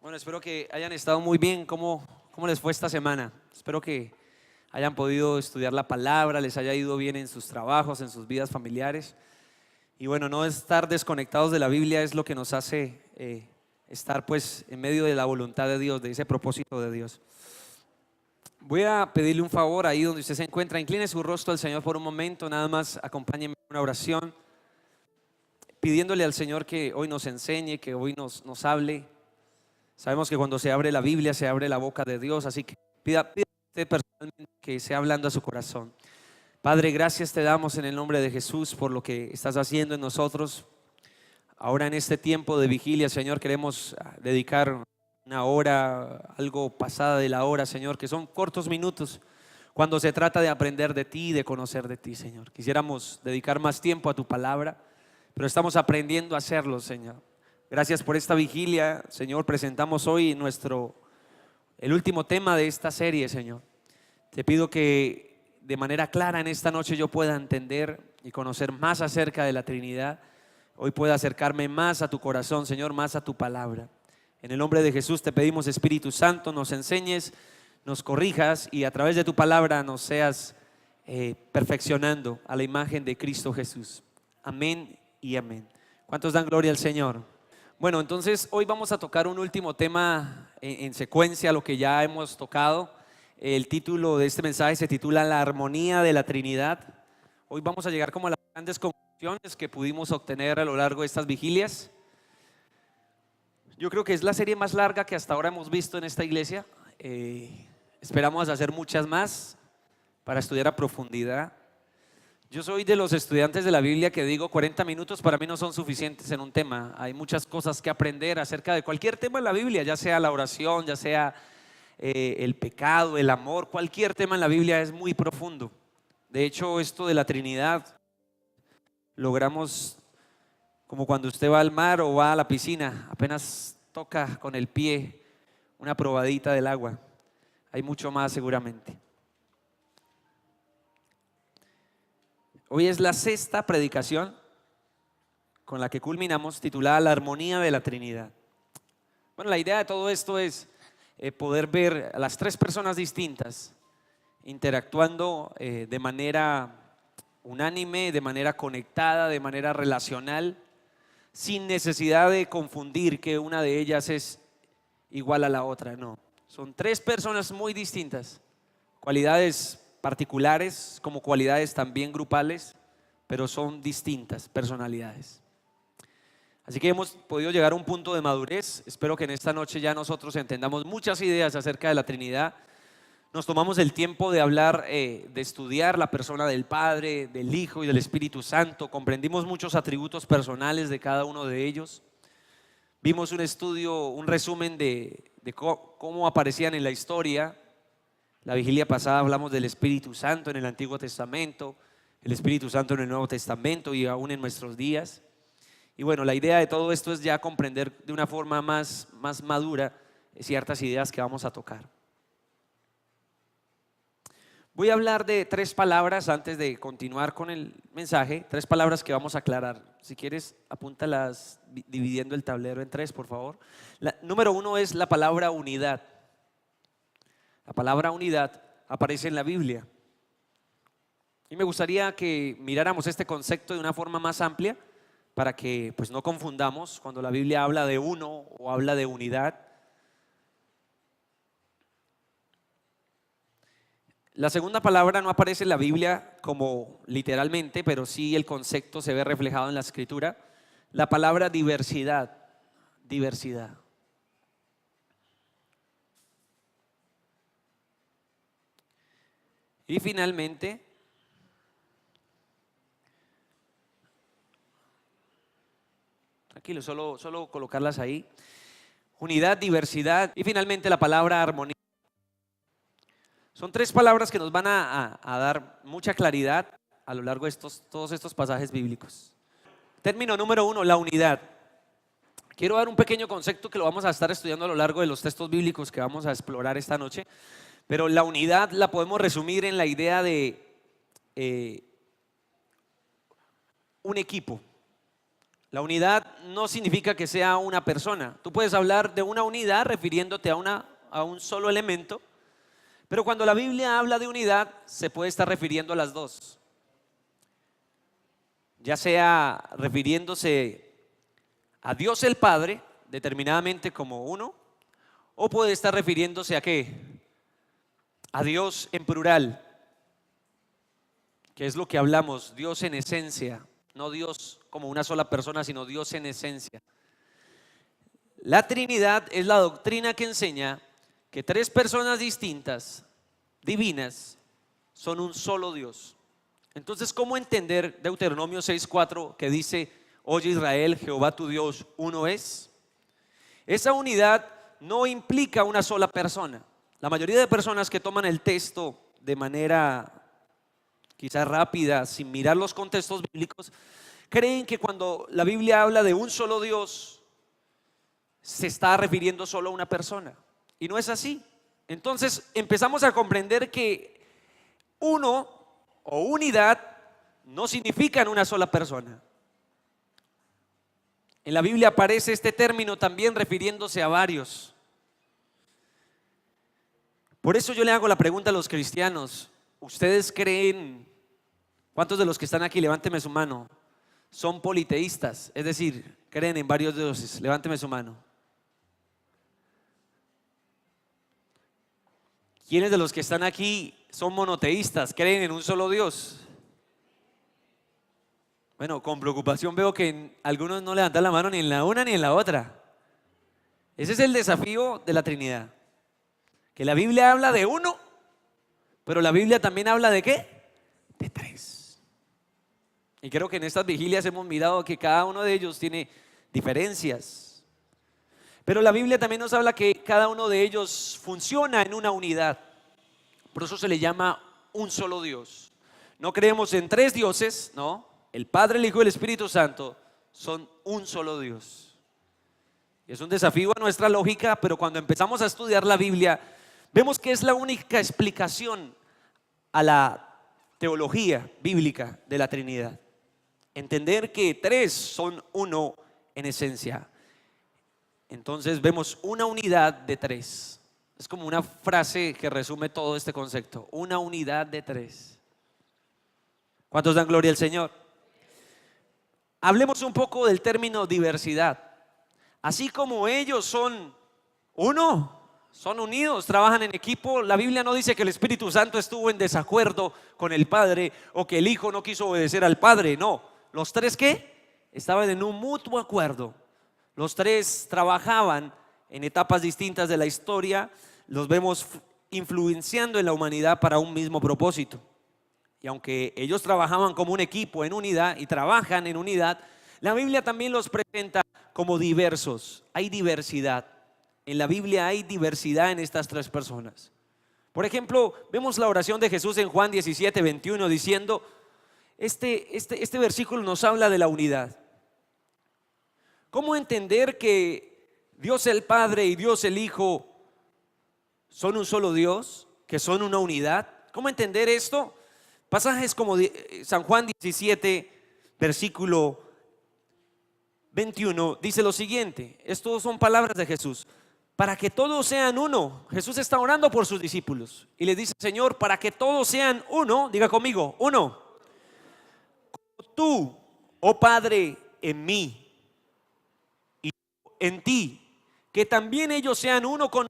Bueno, espero que hayan estado muy bien. ¿Cómo les fue esta semana? Espero que hayan podido estudiar la palabra, les haya ido bien en sus trabajos, en sus vidas familiares. Y bueno, no estar desconectados de la Biblia es lo que nos hace estar pues en medio de la voluntad de Dios, de ese propósito de Dios. Voy a pedirle un favor ahí donde usted se encuentra. Incline su rostro al Señor por un momento, nada más acompáñenme en una oración, pidiéndole al Señor que hoy nos enseñe, que hoy nos hable. Sabemos que cuando se abre la Biblia se abre la boca de Dios, así que pida usted personalmente que sea hablando a su corazón. Padre, gracias te damos en el nombre de Jesús por lo que estás haciendo en nosotros. Ahora en este tiempo de vigilia, Señor, queremos dedicar una hora, algo pasada de la hora, Señor, que son cortos minutos cuando se trata de aprender de ti, de conocer de ti, Señor. Quisiéramos dedicar más tiempo a tu palabra, pero estamos aprendiendo a hacerlo, Señor. Gracias por esta vigilia, Señor. Presentamos hoy el último tema de esta serie, Señor. Te pido que de manera clara en esta noche yo pueda entender y conocer más acerca de la Trinidad. Hoy pueda acercarme más a tu corazón, Señor, más a tu palabra. En el nombre de Jesús te pedimos, Espíritu Santo, nos enseñes, nos corrijas y a través de tu palabra nos seas perfeccionando a la imagen de Cristo Jesús. Amén y amén. ¿Cuántos dan gloria al Señor? Bueno, entonces hoy vamos a tocar un último tema en secuencia a lo que ya hemos tocado. El título de este mensaje se titula La armonía de la Trinidad. Hoy vamos a llegar como a las grandes conclusiones que pudimos obtener a lo largo de estas vigilias. Yo creo que es la serie más larga que hasta ahora hemos visto en esta iglesia. Esperamos hacer muchas más para estudiar a profundidad. Yo soy de los estudiantes de la Biblia que digo 40 minutos para mí no son suficientes en un tema. Hay muchas cosas que aprender acerca de cualquier tema en la Biblia, ya sea la oración, ya sea el pecado, el amor, cualquier tema en la Biblia es muy profundo. De hecho, esto de la Trinidad logramos como cuando usted va al mar o va a la piscina, apenas toca con el pie una probadita del agua. Hay mucho más seguramente. Hoy es la sexta predicación con la que culminamos, titulada La armonía de la Trinidad. Bueno, la idea de todo esto es poder ver a las tres personas distintas interactuando de manera unánime, de manera conectada, de manera relacional, sin necesidad de confundir que una de ellas es igual a la otra. No, son tres personas muy distintas, cualidades particulares como cualidades también grupales, pero son distintas personalidades. Así que hemos podido llegar a un punto de madurez. Espero que en esta noche ya nosotros entendamos muchas ideas acerca de la Trinidad. Nos tomamos el tiempo de hablar, de estudiar la persona del Padre, del Hijo y del Espíritu Santo. Comprendimos muchos atributos personales de cada uno de ellos. Vimos un estudio, un resumen de cómo aparecían en la historia. La vigilia pasada hablamos del Espíritu Santo en el Antiguo Testamento, el Espíritu Santo en el Nuevo Testamento y aún en nuestros días. Y bueno, la idea de todo esto es ya comprender de una forma más madura ciertas ideas que vamos a tocar. Voy a hablar de tres palabras antes de continuar con el mensaje, tres palabras que vamos a aclarar. Si quieres, apúntalas dividiendo el tablero en tres, por favor. Número uno es la palabra unidad. La palabra unidad aparece en la Biblia. Y me gustaría que miráramos este concepto de una forma más amplia para que pues no confundamos cuando la Biblia habla de uno o habla de unidad. La segunda palabra no aparece en la Biblia como literalmente, pero sí el concepto se ve reflejado en la Escritura. La palabra diversidad, diversidad. Y finalmente, tranquilo, solo colocarlas ahí. Unidad, diversidad y finalmente la palabra armonía. Son tres palabras que nos van a dar mucha claridad a lo largo de todos estos pasajes bíblicos. Término número uno, la unidad. Quiero dar un pequeño concepto que lo vamos a estar estudiando a lo largo de los textos bíblicos que vamos a explorar esta noche. Pero la unidad la podemos resumir en la idea de un equipo. La unidad no significa que sea una persona. Tú puedes hablar de una unidad refiriéndote a un solo elemento, pero cuando la Biblia habla de unidad, se puede estar refiriendo a las dos. Ya sea refiriéndose a Dios el Padre, determinadamente como uno, o puede estar refiriéndose a ¿qué? A Dios en plural, que es lo que hablamos, Dios en esencia, no Dios como una sola persona, sino Dios en esencia. La Trinidad es la doctrina que enseña que tres personas distintas, divinas, son un solo Dios. Entonces, ¿cómo entender Deuteronomio 6:4 que dice: oye Israel, Jehová tu Dios uno es? Esa unidad no implica una sola persona. La mayoría de personas que toman el texto de manera quizás rápida, sin mirar los contextos bíblicos, creen que cuando la Biblia habla de un solo Dios, se está refiriendo solo a una persona. Y no es así. Entonces empezamos a comprender que uno o unidad no significan una sola persona. En la Biblia aparece este término también refiriéndose a varios. Por eso yo le hago la pregunta a los cristianos: ¿ustedes creen, cuántos de los que están aquí, levánteme su mano, son politeístas? Es decir, creen en varios dioses. Levánteme su mano. ¿Quiénes de los que están aquí son monoteístas? ¿Creen en un solo Dios? Bueno, con preocupación veo que algunos no levantan la mano ni en la una ni en la otra. Ese es el desafío de la Trinidad. Que la Biblia habla de uno, pero la Biblia también habla ¿de qué? De tres. Y creo que en estas vigilias hemos mirado que cada uno de ellos tiene diferencias. Pero la Biblia también nos habla que cada uno de ellos funciona en una unidad. Por eso se le llama un solo Dios. No creemos en tres dioses, no. El Padre, el Hijo y el Espíritu Santo son un solo Dios. Y es un desafío a nuestra lógica, pero cuando empezamos a estudiar la Biblia, vemos que es la única explicación a la teología bíblica de la Trinidad. Entender que tres son uno en esencia. Entonces vemos una unidad de tres. Es como una frase que resume todo este concepto: una unidad de tres. ¿Cuántos dan gloria al Señor? Hablemos un poco del término diversidad. Así como ellos son uno, son unidos, trabajan en equipo, la Biblia no dice que el Espíritu Santo estuvo en desacuerdo con el Padre o que el Hijo no quiso obedecer al Padre. No, los tres ¿qué? Estaban en un mutuo acuerdo. Los tres trabajaban en etapas distintas de la historia. Los vemos influenciando en la humanidad para un mismo propósito. Y aunque ellos trabajaban como un equipo en unidad y trabajan en unidad, la Biblia también los presenta como diversos. Hay diversidad. En la Biblia hay diversidad en estas tres personas. Por ejemplo, vemos la oración de Jesús en Juan 17:21 diciendo, este versículo nos habla de la unidad. ¿Cómo entender que Dios el Padre y Dios el Hijo son un solo Dios, que son una unidad? ¿Cómo entender esto? Pasajes como San Juan 17, versículo 21, dice lo siguiente. Estos son palabras de Jesús: para que todos sean uno. Jesús está orando por sus discípulos y les dice: Señor, para que todos sean uno, diga conmigo, uno. Como tú, oh Padre, en mí y en ti, que también ellos sean uno con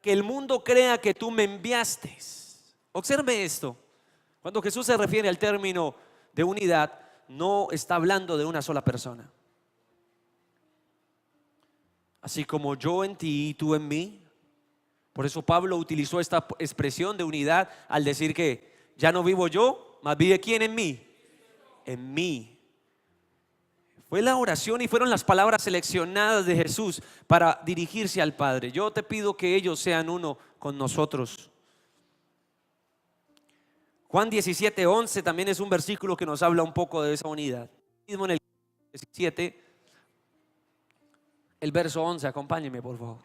que el mundo crea que tú me enviaste. Observe esto. Cuando Jesús se refiere al término de unidad, no está hablando de una sola persona. Así como yo en ti y tú en mí. Por eso Pablo utilizó esta expresión de unidad al decir que ya no vivo yo, más vive ¿quién en mí? En mí. Fue la oración y fueron las palabras seleccionadas de Jesús para dirigirse al Padre. Yo te pido que ellos sean uno con nosotros. Juan 17:11 también es un versículo que nos habla un poco de esa unidad. Mismo en el 17, el verso 11, acompáñenme por favor.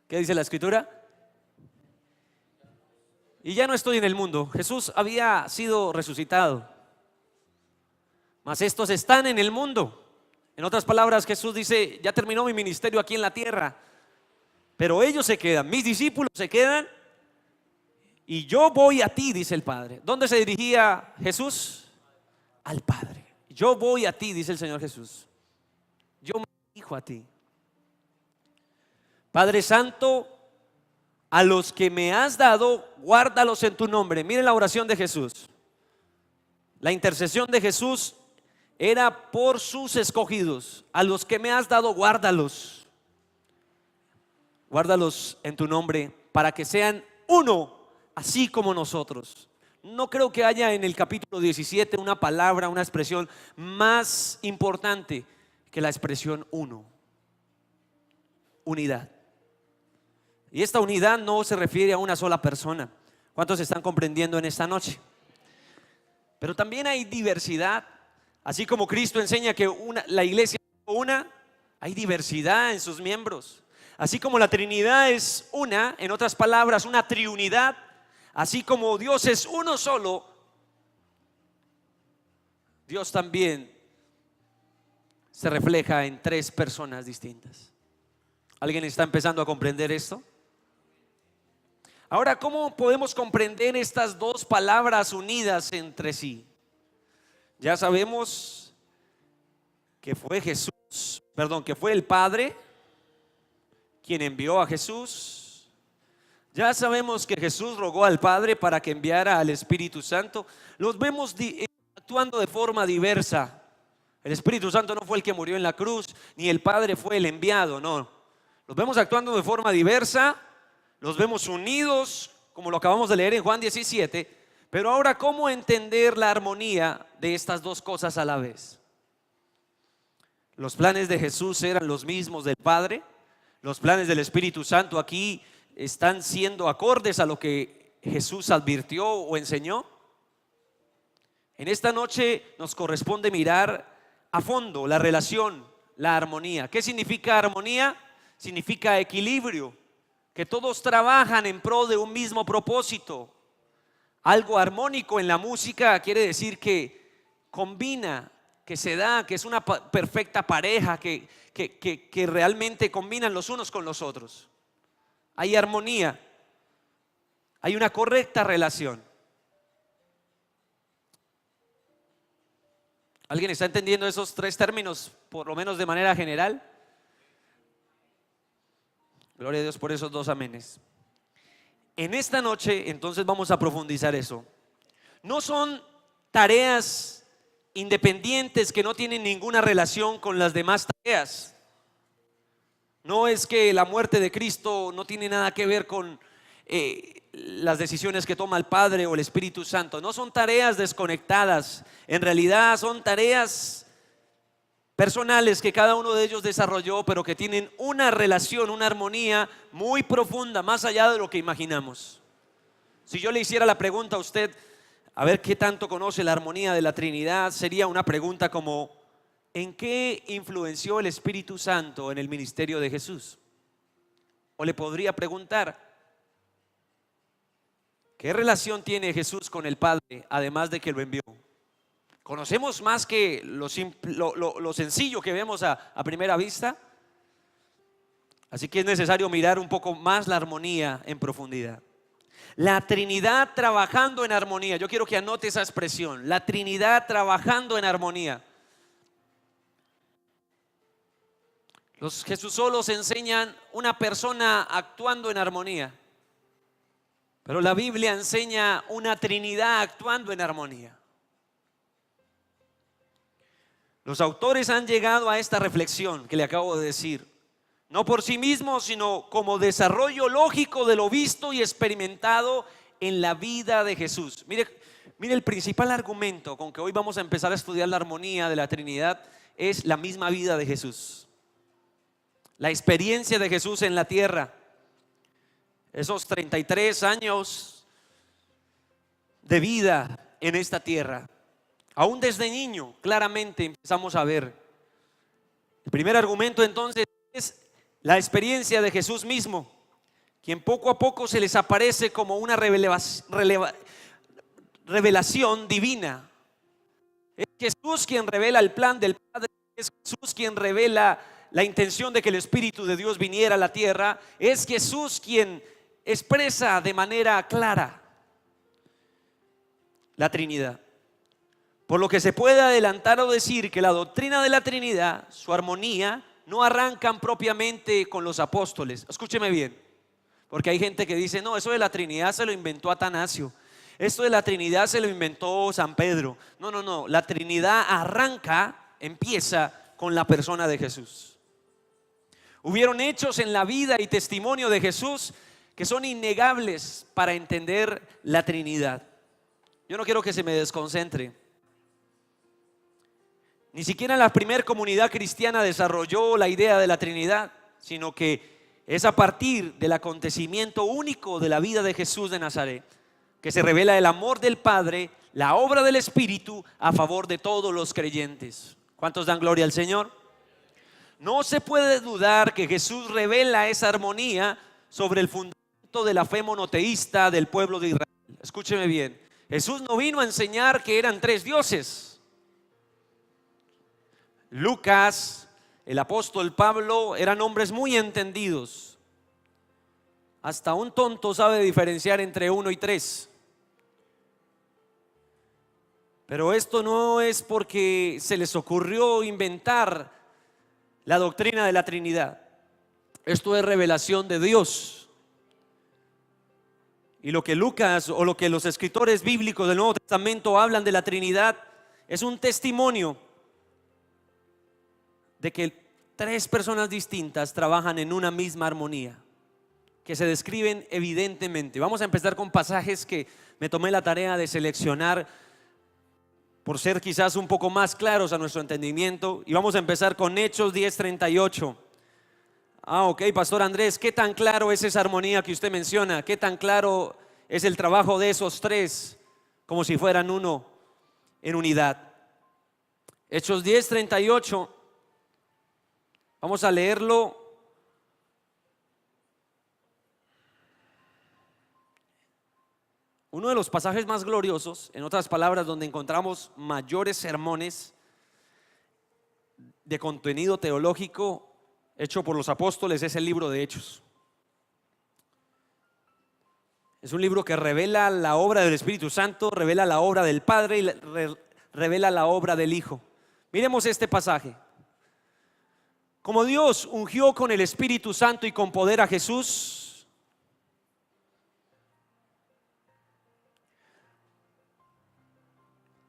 ¿Qué dice la escritura? Y ya no estoy en el mundo. Jesús había sido resucitado. mas estos están en el mundo. En otras palabras, Jesús dice, ya terminó mi ministerio aquí en la tierra, pero ellos se quedan, mis discípulos se quedan y yo voy a ti, dice el Padre. ¿Dónde se dirigía Jesús? Al Padre. Yo voy a ti, dice el Señor Jesús. Yo me dirijo a ti. Padre Santo, a los que me has dado, guárdalos en tu nombre. Miren la oración de Jesús. La intercesión de Jesús era por sus escogidos. A los que me has dado, guárdalos. Guárdalos en tu nombre para que sean uno, así como nosotros. No creo que haya en el capítulo 17 una palabra, una expresión más importante que la expresión uno. Unidad. Y esta unidad no se refiere a una sola persona. ¿Cuántos están comprendiendo en esta noche? Pero también hay diversidad. Así como Cristo enseña que la iglesia es una, hay diversidad en sus miembros. Así como la Trinidad es una, en otras palabras, una triunidad, así como Dios es uno solo, Dios también se refleja en tres personas distintas. ¿Alguien está empezando a comprender esto? Ahora, ¿cómo podemos comprender estas dos palabras unidas entre sí? Ya sabemos que fue que fue el Padre quien envió a Jesús. Ya sabemos que Jesús rogó al Padre para que enviara al Espíritu Santo. Los vemos actuando de forma diversa. El Espíritu Santo no fue el que murió en la cruz, ni el Padre fue el enviado, no. Los vemos actuando de forma diversa, los vemos unidos, como lo acabamos de leer en Juan 17. Pero ahora, ¿cómo entender la armonía de estas dos cosas a la vez? Los planes de Jesús eran los mismos del Padre. Los planes del Espíritu Santo aquí están siendo acordes a lo que Jesús advirtió o enseñó. En esta noche nos corresponde mirar a fondo la relación, la armonía. ¿Qué significa armonía? Significa equilibrio, que todos trabajan en pro de un mismo propósito. Algo armónico en la música quiere decir que combina, que se da, que es una perfecta pareja, que realmente combinan los unos con los otros. Hay armonía, hay una correcta relación. ¿Alguien está entendiendo esos tres términos, por lo menos de manera general? Gloria a Dios por esos dos amenes. En esta noche entonces vamos a profundizar eso. No son tareas independientes que no tienen ninguna relación con las demás tareas. No es que la muerte de Cristo no tiene nada que ver con las decisiones que toma el Padre o el Espíritu Santo. No son tareas desconectadas. En realidad son tareas personales que cada uno de ellos desarrolló, pero que tienen una relación, una armonía muy profunda, más allá de lo que imaginamos. Si yo le hiciera la pregunta a usted, a ver qué tanto conoce la armonía de la Trinidad, sería una pregunta como: ¿en qué influenció el Espíritu Santo en el ministerio de Jesús? O le podría preguntar: ¿qué relación tiene Jesús con el Padre, además de que lo envió? ¿Conocemos más que lo sencillo que vemos a primera vista? Así que es necesario mirar un poco más la armonía en profundidad. La Trinidad trabajando en armonía. Yo quiero que anote esa expresión: la Trinidad trabajando en armonía. Los Jesús solos enseñan una persona actuando en armonía, pero la Biblia enseña una Trinidad actuando en armonía. Los autores han llegado a esta reflexión que le acabo de decir, no por sí mismos, sino como desarrollo lógico de lo visto y experimentado en la vida de Jesús. Mire el principal argumento con que hoy vamos a empezar a estudiar la armonía de la Trinidad es la misma vida de Jesús. La experiencia de Jesús en la tierra. Esos 33 años de vida en esta tierra. Aún desde niño, claramente empezamos a ver. El primer argumento entonces es la experiencia de Jesús mismo, quien poco a poco se les aparece como una revelación divina. Es Jesús quien revela el plan del Padre, es Jesús quien revela la intención de que el Espíritu de Dios viniera a la tierra, es Jesús quien expresa de manera clara la Trinidad. Por lo que se puede adelantar o decir que la doctrina de la Trinidad, su armonía, no arrancan propiamente con los apóstoles. Escúcheme bien, porque hay gente que dice, no, eso de la Trinidad se lo inventó Atanasio, esto de la Trinidad se lo inventó San Pedro. No, no, no, la Trinidad empieza con la persona de Jesús. Hubieron hechos en la vida y testimonio de Jesús que son innegables para entender la Trinidad. Yo no quiero que se me desconcentre. Ni siquiera la primera comunidad cristiana desarrolló la idea de la Trinidad, sino que es a partir del acontecimiento único de la vida de Jesús de Nazaret que se revela el amor del Padre, la obra del Espíritu a favor de todos los creyentes. ¿Cuántos dan gloria al Señor? No se puede dudar que Jesús revela esa armonía sobre el fundamento de la fe monoteísta del pueblo de Israel. Escúcheme bien, Jesús no vino a enseñar que eran tres dioses. Lucas, el apóstol Pablo eran hombres muy entendidos. Hasta un tonto sabe diferenciar entre uno y tres. Pero esto no es porque se les ocurrió inventar la doctrina de la Trinidad. Esto es revelación de Dios. Y lo que Lucas o lo que los escritores bíblicos del Nuevo Testamento hablan de la Trinidad es un testimonio de que tres personas distintas trabajan en una misma armonía, que se describen evidentemente. Vamos a empezar con pasajes que me tomé la tarea de seleccionar por ser quizás un poco más claros a nuestro entendimiento, y vamos a empezar con Hechos 10:38. Ok, Pastor Andrés, ¿qué tan claro es esa armonía que usted menciona? ¿Qué tan claro es el trabajo de esos tres como si fueran uno en unidad? Hechos 10:38, vamos a leerlo. Uno de los pasajes más gloriosos, en otras palabras, donde encontramos mayores sermones de contenido teológico hecho por los apóstoles, es el libro de Hechos. Es un libro que revela la obra del Espíritu Santo, revela la obra del Padre y revela la obra del Hijo. Miremos este pasaje. Como Dios ungió con el Espíritu Santo y con poder a Jesús,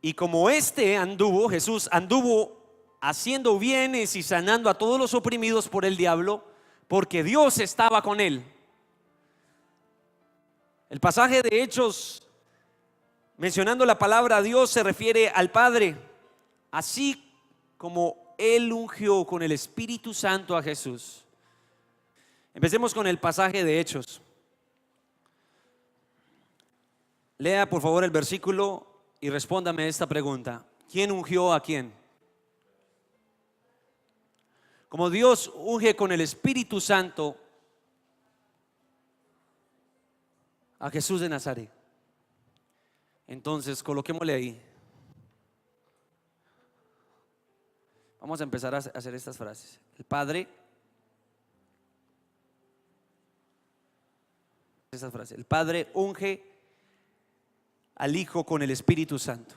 y como Jesús anduvo haciendo bienes y sanando a todos los oprimidos por el diablo, porque Dios estaba con él. El pasaje de Hechos, mencionando la palabra Dios, se refiere al Padre, así como Él ungió con el Espíritu Santo a Jesús. Empecemos con el pasaje de Hechos. Lea por favor el versículo y respóndame esta pregunta: ¿quién ungió a quién? Como Dios unge con el Espíritu Santo a Jesús de Nazaret, entonces coloquémosle ahí. Vamos a empezar a hacer estas frases. El Padre, estas frases. El Padre unge al Hijo con el Espíritu Santo.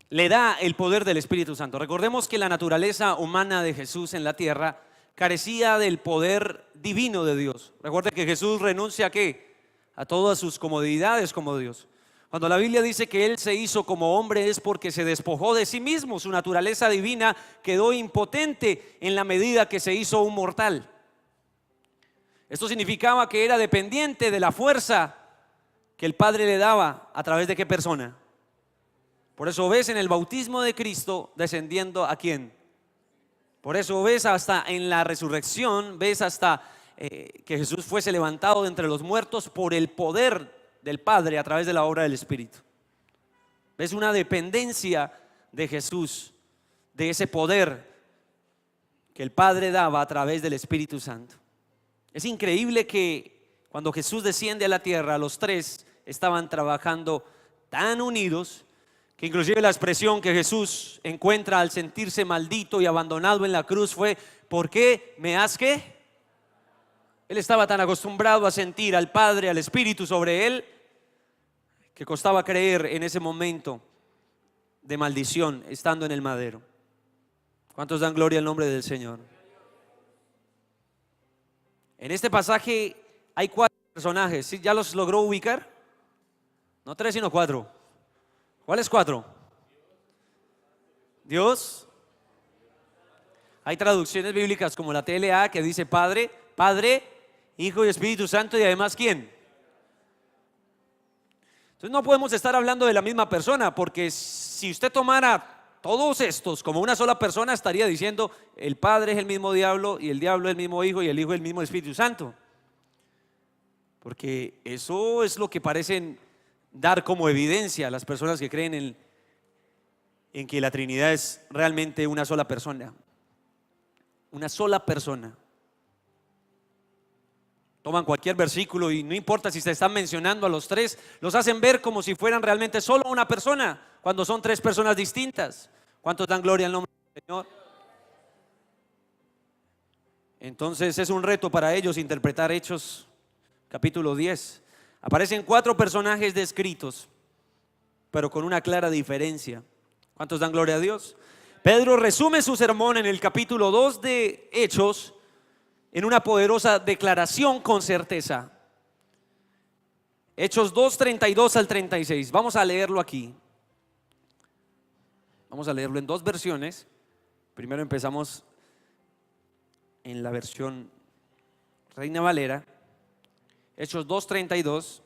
Le da el poder del Espíritu Santo. Recordemos que la naturaleza humana de Jesús en la tierra carecía del poder divino de Dios. Recuerde que Jesús renuncia ¿a qué? A todas sus comodidades como Dios. Cuando la Biblia dice que Él se hizo como hombre, es porque se despojó de sí mismo. Su naturaleza divina quedó impotente en la medida que se hizo un mortal. Esto significaba que era dependiente de la fuerza que el Padre le daba. ¿A través de qué persona? Por eso ves en el bautismo de Cristo descendiendo ¿a quién? Por eso ves hasta en la resurrección, ves hasta que Jesús fuese levantado de entre los muertos por el poder del Padre a través de la obra del Espíritu. Ves una dependencia de Jesús, de ese poder que el Padre daba a través del Espíritu Santo. Es increíble que cuando Jesús desciende a la tierra, los tres estaban trabajando tan unidos que inclusive la expresión que Jesús encuentra al sentirse maldito y abandonado en la cruz fue: ¿por qué me has qué? Él estaba tan acostumbrado a sentir al Padre, al Espíritu sobre él, que costaba creer en ese momento de maldición estando en el madero. ¿Cuántos dan gloria al nombre del Señor? En este pasaje hay 4 personajes. ¿Sí? ¿Ya los logró ubicar? No 3 sino 4. ¿Cuáles 4? Dios. Hay traducciones bíblicas como la TLA que dice Padre, Hijo y Espíritu Santo, y además ¿quién? Entonces no podemos estar hablando de la misma persona, porque si usted tomara todos estos como una sola persona, estaría diciendo: el Padre es el mismo diablo, y el diablo es el mismo Hijo, y el Hijo es el mismo Espíritu Santo. Porque eso es lo que parecen dar como evidencia a las personas que creen en que la Trinidad es realmente una sola persona. Una sola persona. Toman cualquier versículo y no importa si se están mencionando a los 3, los hacen ver como si fueran realmente solo una persona, cuando son 3 personas distintas. ¿Cuántos dan gloria al nombre del Señor? Entonces es un reto para ellos interpretar Hechos capítulo 10. Aparecen 4 personajes descritos, pero con una clara diferencia. ¿Cuántos dan gloria a Dios? Pedro resume su sermón en el capítulo 2 de Hechos en una poderosa declaración con certeza. Hechos 2, 32 al 36. Vamos a leerlo aquí. Vamos a leerlo en 2 versiones. Primero empezamos en la versión Reina Valera. Hechos 2, 32.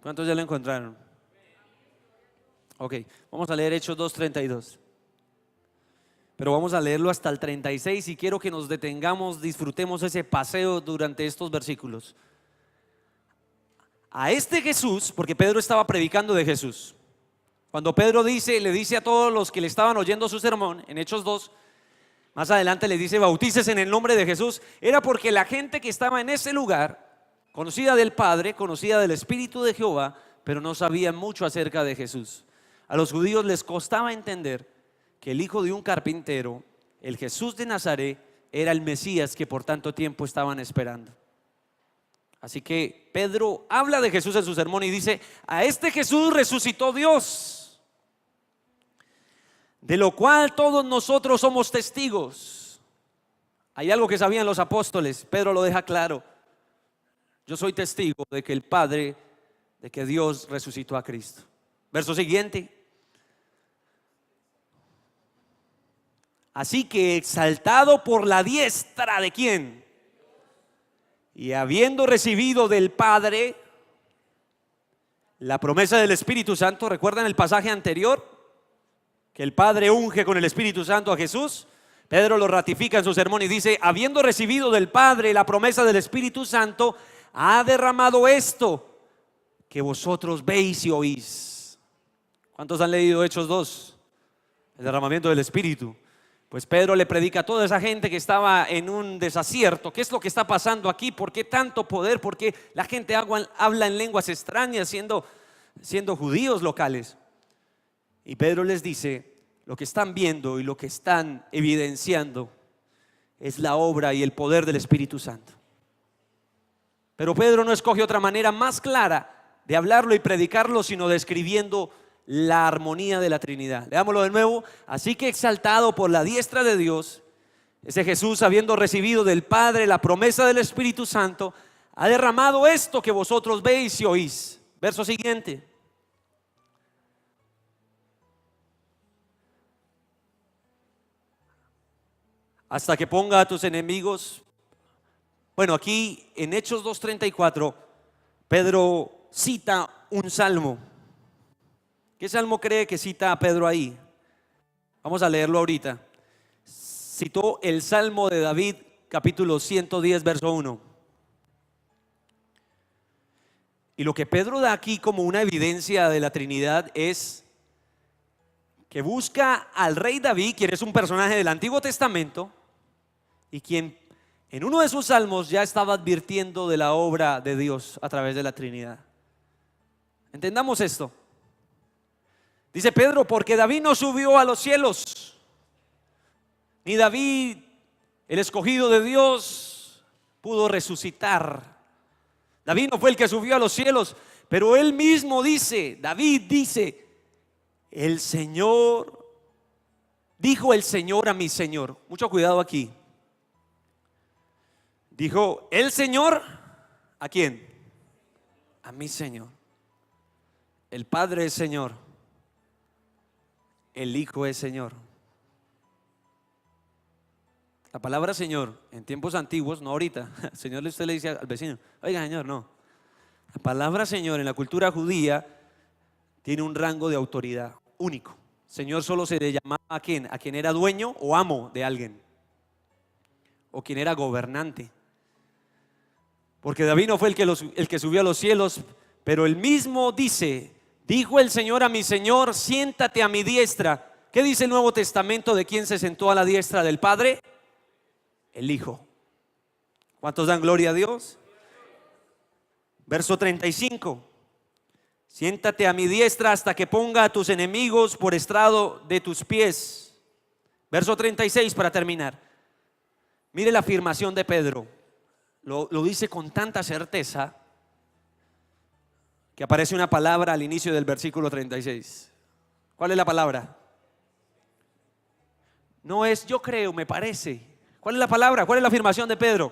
¿Cuántos ya lo encontraron? Ok, vamos a leer Hechos 2:32. Pero vamos a leerlo hasta el 36 y quiero que nos detengamos, disfrutemos ese paseo durante estos versículos. A este Jesús, porque Pedro estaba predicando de Jesús. Cuando Pedro le dice a todos los que le estaban oyendo su sermón, en Hechos 2, más adelante le dice: bautícese en el nombre de Jesús. Era porque la gente que estaba en ese lugar, conocida del Padre, conocida del Espíritu de Jehová, pero no sabían mucho acerca de Jesús. A los judíos les costaba entender que el hijo de un carpintero, el Jesús de Nazaret, era el Mesías que por tanto tiempo estaban esperando. Así que Pedro habla de Jesús en su sermón y dice: a este Jesús resucitó Dios, de lo cual todos nosotros somos testigos. Hay algo que sabían los apóstoles, Pedro lo deja claro: yo soy testigo de que el Padre, de que Dios resucitó a Cristo. Verso siguiente. Así que exaltado por la diestra de ¿quién? Y habiendo recibido del Padre la promesa del Espíritu Santo. ¿Recuerdan el pasaje anterior? Que el Padre unge con el Espíritu Santo a Jesús. Pedro lo ratifica en su sermón y dice: habiendo recibido del Padre la promesa del Espíritu Santo, ha derramado esto que vosotros veis y oís. ¿Cuántos han leído Hechos 2? El derramamiento del Espíritu. Pues Pedro le predica a toda esa gente que estaba en un desacierto. ¿Qué es lo que está pasando aquí? ¿Por qué tanto poder? ¿Por qué la gente habla en lenguas extrañas siendo judíos locales? Y Pedro les dice: lo que están viendo y lo que están evidenciando es la obra y el poder del Espíritu Santo. Pero Pedro no escoge otra manera más clara de hablarlo y predicarlo, sino describiendo la armonía de la Trinidad. Leámoslo de nuevo. Así que exaltado por la diestra de Dios, ese Jesús, habiendo recibido del Padre la promesa del Espíritu Santo, ha derramado esto que vosotros veis y oís. Verso siguiente. Hasta que ponga a tus enemigos. Bueno, aquí en Hechos 2:34 Pedro cita un salmo. ¿Qué salmo cree que cita a Pedro ahí? Vamos a leerlo ahorita. Citó el Salmo de David, capítulo 110, verso 1. Y lo que Pedro da aquí como una evidencia de la Trinidad es que busca al rey David, quien es un personaje del Antiguo Testamento y quien en uno de sus salmos ya estaba advirtiendo de la obra de Dios a través de la Trinidad. Entendamos esto. Dice Pedro, porque David no subió a los cielos, ni David, el escogido de Dios, pudo resucitar. David no fue el que subió a los cielos, pero él mismo dice, David dice, el Señor, dijo el Señor a mi Señor. Mucho cuidado aquí. Dijo el Señor, ¿a quién? A mi Señor. El Padre es Señor, el Hijo es Señor. La palabra Señor en tiempos antiguos, no ahorita. Señor, usted le dice al vecino, oiga Señor, no. La palabra Señor en la cultura judía tiene un rango de autoridad único. Señor solo se le llamaba a quién era dueño o amo de alguien, o quien era gobernante. Porque David no fue el que subió a los cielos, pero él mismo dice, dijo el Señor a mi Señor, siéntate a mi diestra. ¿Qué dice el Nuevo Testamento de quién se sentó a la diestra del Padre? El Hijo. ¿Cuántos dan gloria a Dios? Verso 35. Siéntate a mi diestra hasta que ponga a tus enemigos por estrado de tus pies. Verso 36 para terminar. Mire la afirmación de Pedro. Lo dice con tanta certeza que aparece una palabra al inicio del versículo 36. ¿Cuál es la palabra? No es yo creo, me parece. ¿Cuál es la palabra? ¿Cuál es la afirmación de Pedro?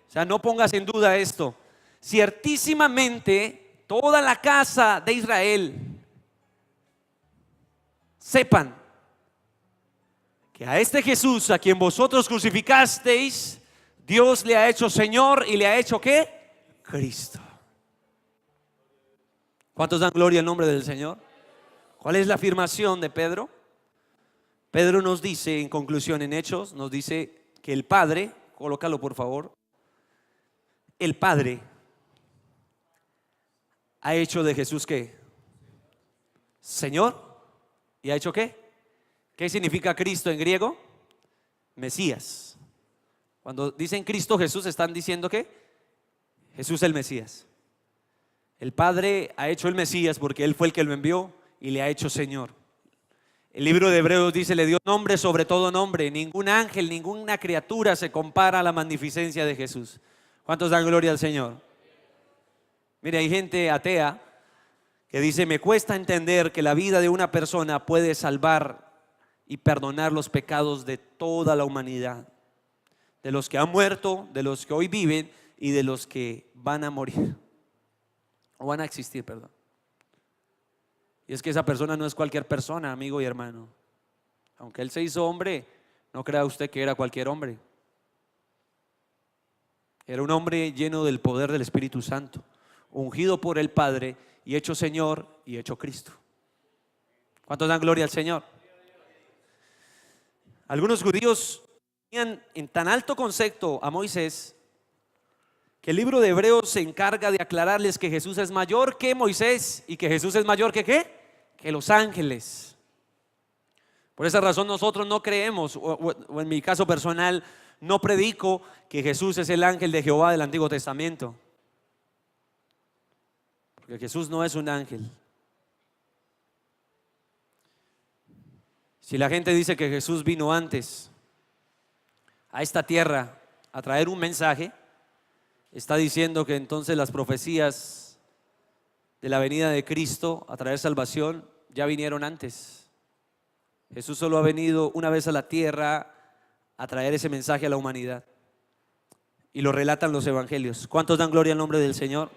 O sea, no pongas en duda esto. Ciertísimamente toda la casa de Israel sepan que a este Jesús a quien vosotros crucificasteis, Dios le ha hecho Señor y le ha hecho ¿qué? Cristo. ¿Cuántos dan gloria al nombre del Señor? ¿Cuál es la afirmación de Pedro? Pedro nos dice en conclusión en Hechos, nos dice que el Padre, colócalo por favor, el Padre ha hecho de Jesús ¿qué? Señor. ¿Y ha hecho qué? ¿Qué significa Cristo en griego? Mesías. Cuando dicen Cristo Jesús están diciendo que Jesús es el Mesías. El Padre ha hecho el Mesías porque Él fue el que lo envió y le ha hecho Señor. El libro de Hebreos dice, le dio nombre sobre todo nombre. Ningún ángel, ninguna criatura se compara a la magnificencia de Jesús. ¿Cuántos dan gloria al Señor? Mire, hay gente atea que dice, me cuesta entender que la vida de una persona puede salvar y perdonar los pecados de toda la humanidad. De los que han muerto, de los que hoy viven y de los que van a morir. O van a existir, perdón. Y es que esa persona no es cualquier persona, amigo y hermano. Aunque Él se hizo hombre, no crea usted que era cualquier hombre. Era un hombre lleno del poder del Espíritu Santo, ungido por el Padre y hecho Señor y hecho Cristo. ¿Cuántos dan gloria al Señor? Algunos judíos tenían en tan alto concepto a Moisés que el libro de Hebreos se encarga de aclararles que Jesús es mayor que Moisés y que Jesús es mayor que ¿qué? Que los ángeles. Por esa razón nosotros no creemos, o en mi caso personal, no predico que Jesús es el ángel de Jehová del Antiguo Testamento. Porque Jesús no es un ángel. Si la gente dice que Jesús vino antes a esta tierra a traer un mensaje, está diciendo que entonces las profecías de la venida de Cristo a traer salvación ya vinieron antes. Jesús solo ha venido una vez a la tierra a traer ese mensaje a la humanidad. Y lo relatan los evangelios. ¿Cuántos dan gloria al nombre del Señor?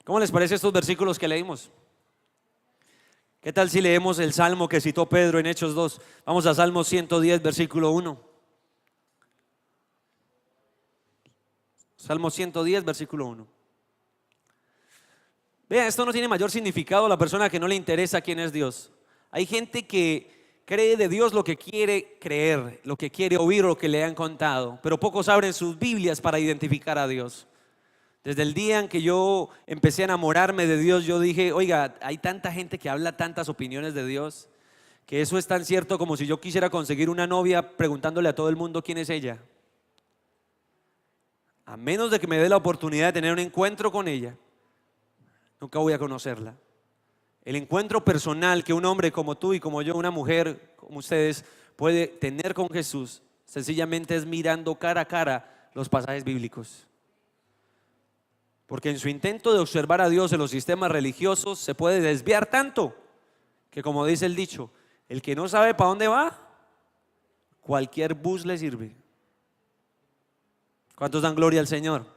¿Cómo les parece estos versículos que leímos? ¿Qué tal si leemos el salmo que citó Pedro en Hechos 2? Vamos a Salmo 110, versículo 1. Salmo 110, versículo 1. Vean, esto no tiene mayor significado a la persona que no le interesa quién es Dios. Hay gente que cree de Dios lo que quiere creer, lo que quiere oír o lo que le han contado, pero pocos abren sus Biblias para identificar a Dios. Desde el día en que yo empecé a enamorarme de Dios, yo dije, oiga, hay tanta gente que habla tantas opiniones de Dios, que eso es tan cierto como si yo quisiera conseguir una novia preguntándole a todo el mundo quién es ella. A menos de que me dé la oportunidad de tener un encuentro con ella, nunca voy a conocerla. El encuentro personal que un hombre como tú y como yo, una mujer como ustedes, puede tener con Jesús, sencillamente es mirando cara a cara los pasajes bíblicos. Porque en su intento de observar a Dios en los sistemas religiosos se puede desviar tanto que, como dice el dicho, el que no sabe para dónde va, cualquier bus le sirve. ¿Cuántos dan gloria al Señor?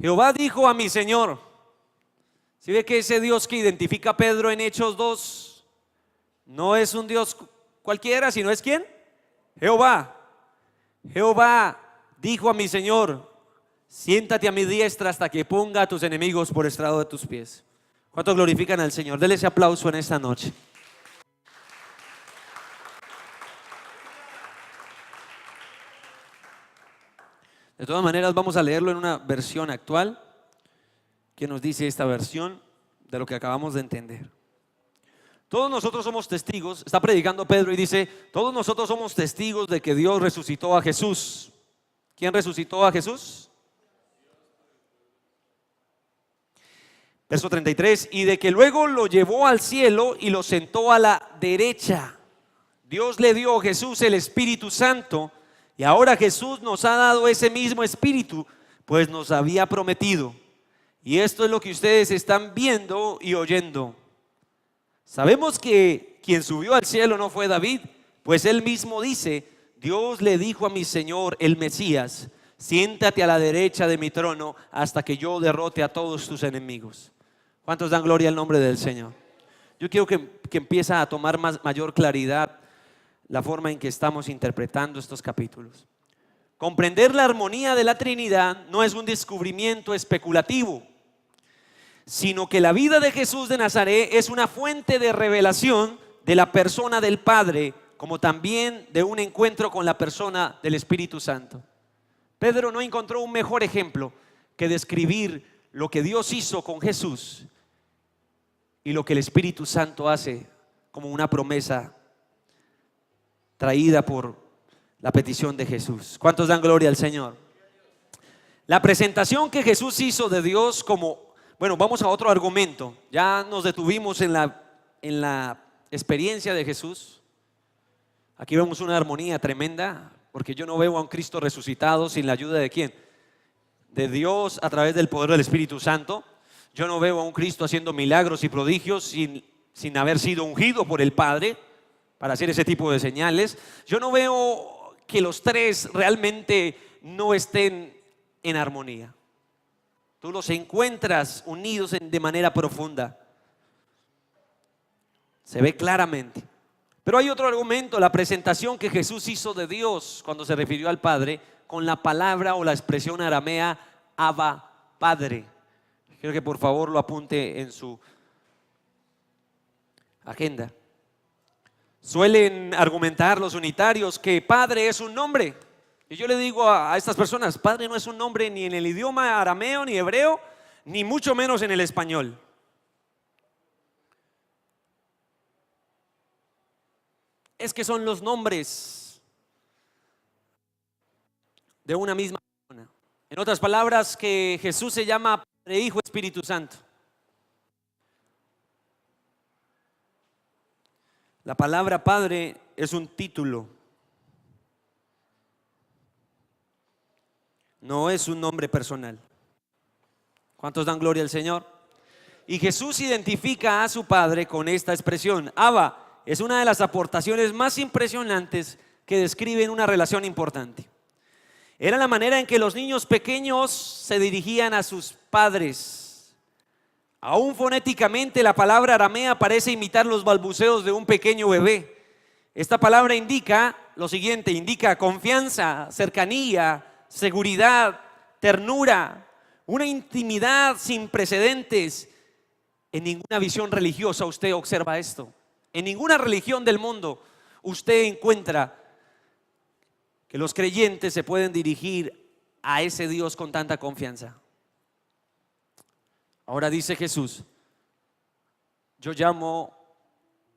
Jehová dijo a mi Señor. ¿Sí ve que ese Dios que identifica a Pedro en Hechos 2 no es un Dios cualquiera, sino es ¿quién? Jehová. Jehová dijo a mi Señor: siéntate a mi diestra hasta que ponga a tus enemigos por estrado de tus pies. ¿Cuántos glorifican al Señor? Denle ese aplauso en esta noche. De todas maneras, vamos a leerlo en una versión actual. ¿Qué nos dice esta versión de lo que acabamos de entender? Todos nosotros somos testigos. Está predicando Pedro y dice: todos nosotros somos testigos de que Dios resucitó a Jesús. ¿Quién resucitó a Jesús? Verso 33, y de que luego lo llevó al cielo y lo sentó a la derecha. Dios le dio a Jesús el Espíritu Santo, y ahora Jesús nos ha dado ese mismo Espíritu, pues nos había prometido. Y esto es lo que ustedes están viendo y oyendo. Sabemos que quien subió al cielo no fue David, pues él mismo dice: Dios le dijo a mi Señor, el Mesías: siéntate a la derecha de mi trono hasta que yo derrote a todos tus enemigos. ¿Cuántos dan gloria al nombre del Señor? Yo quiero que empiece a tomar mayor claridad la forma en que estamos interpretando estos capítulos. Comprender la armonía de la Trinidad no es un descubrimiento especulativo, sino que la vida de Jesús de Nazaret es una fuente de revelación de la persona del Padre, como también de un encuentro con la persona del Espíritu Santo. Pedro no encontró un mejor ejemplo que describir lo que Dios hizo con Jesús y lo que el Espíritu Santo hace como una promesa traída por la petición de Jesús. ¿Cuántos dan gloria al Señor? La presentación que Jesús hizo de Dios como, bueno, vamos a otro argumento. Ya nos detuvimos en la experiencia de Jesús. Aquí vemos una armonía tremenda, porque yo no veo a un Cristo resucitado sin la ayuda de ¿quién? De Dios a través del poder del Espíritu Santo. Yo no veo a un Cristo haciendo milagros y prodigios sin haber sido ungido por el Padre para hacer ese tipo de señales. Yo no veo que los tres realmente no estén en armonía. Tú los encuentras unidos de manera profunda. Se ve claramente. Pero hay otro argumento: la presentación que Jesús hizo de Dios cuando se refirió al Padre con la palabra o la expresión aramea Abba, Padre. Quiero que por favor lo apunte en su agenda. Suelen argumentar los unitarios que Padre es un nombre. Y yo le digo a estas personas: Padre no es un nombre ni en el idioma arameo ni hebreo, ni mucho menos en el español. Es que son los nombres de una misma persona. En otras palabras, que Jesús se llama Padre, Hijo, Espíritu Santo. La palabra Padre es un título, no es un nombre personal. ¿Cuántos dan gloria al Señor? Y Jesús identifica a su Padre con esta expresión. Abba es una de las aportaciones más impresionantes que describen una relación importante. Era la manera en que los niños pequeños se dirigían a sus padres. Aún fonéticamente la palabra aramea parece imitar los balbuceos de un pequeño bebé. Esta palabra indica lo siguiente: indica confianza, cercanía, seguridad, ternura, una intimidad sin precedentes. En ninguna visión religiosa usted observa esto. En ninguna religión del mundo usted encuentra que los creyentes se pueden dirigir a ese Dios con tanta confianza. Ahora dice Jesús, yo llamo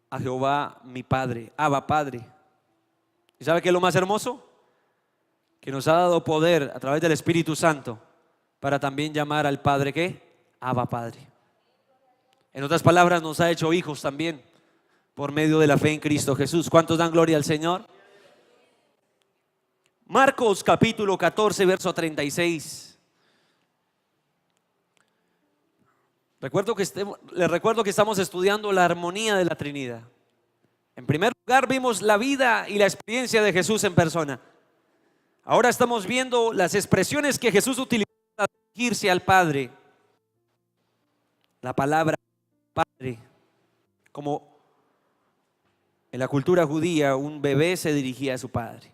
a Jehová mi Padre, Abba Padre. ¿Y sabe qué es lo más hermoso? Que nos ha dado poder a través del Espíritu Santo para también llamar al Padre, ¿qué? Abba Padre. En otras palabras, nos ha hecho hijos también por medio de la fe en Cristo Jesús. ¿Cuántos dan gloria al Señor? Marcos capítulo 14, verso 36. Les recuerdo que estamos estudiando la armonía de la Trinidad. En primer lugar vimos la vida y la experiencia de Jesús en persona. Ahora estamos viendo las expresiones que Jesús utilizó para dirigirse al Padre. La palabra Padre, como en la cultura judía un bebé se dirigía a su padre.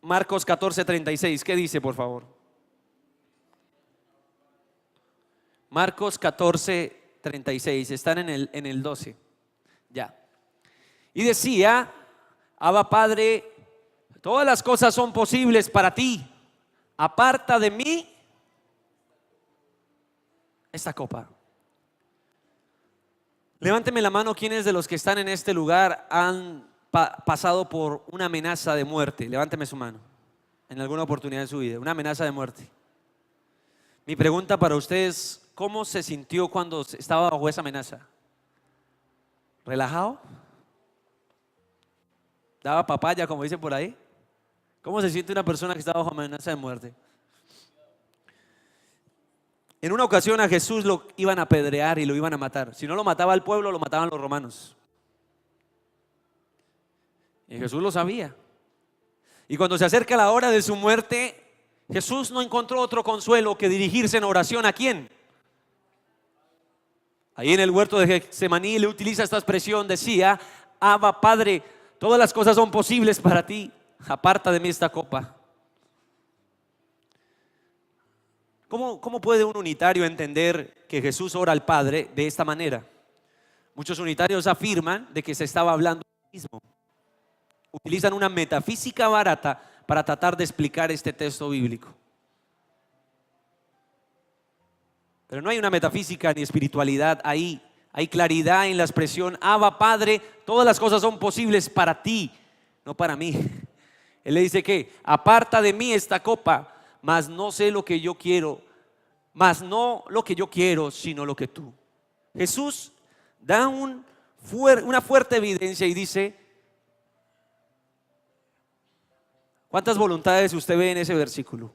Marcos 14:36, ¿qué dice, por favor? Marcos 14:36, están en el 12. Ya. Y decía, Abba Padre, todas las cosas son posibles para ti. Aparta de mí esta copa. Levánteme la mano quienes de los que están en este lugar han pasado por una amenaza de muerte. Levánteme su mano en alguna oportunidad de su vida, una amenaza de muerte. Mi pregunta para usted es, ¿cómo se sintió cuando estaba bajo esa amenaza? ¿Relajado? ¿Daba papaya, como dicen por ahí? ¿Cómo se siente una persona que está bajo amenaza de muerte? En una ocasión a Jesús lo iban a apedrear y lo iban a matar. Si no lo mataba el pueblo, lo mataban los romanos. Y Jesús lo sabía. Y cuando se acerca la hora de su muerte, Jesús no encontró otro consuelo que dirigirse en oración. ¿A quién? Ahí en el huerto de Getsemaní le utiliza esta expresión, decía, Abba Padre, todas las cosas son posibles para ti, aparta de mí esta copa. ¿Cómo puede un unitario entender que Jesús ora al Padre de esta manera? Muchos unitarios afirman de que se estaba hablando del mismo. Utilizan una metafísica barata para tratar de explicar este texto bíblico. Pero no hay una metafísica ni espiritualidad ahí. Hay claridad en la expresión, Abba Padre, todas las cosas son posibles para ti, no para mí. Él le dice que aparta de mí esta copa, mas no sé lo que yo quiero, mas no lo que yo quiero, sino lo que tú. Jesús da una fuerte evidencia y dice, ¿cuántas voluntades usted ve en ese versículo?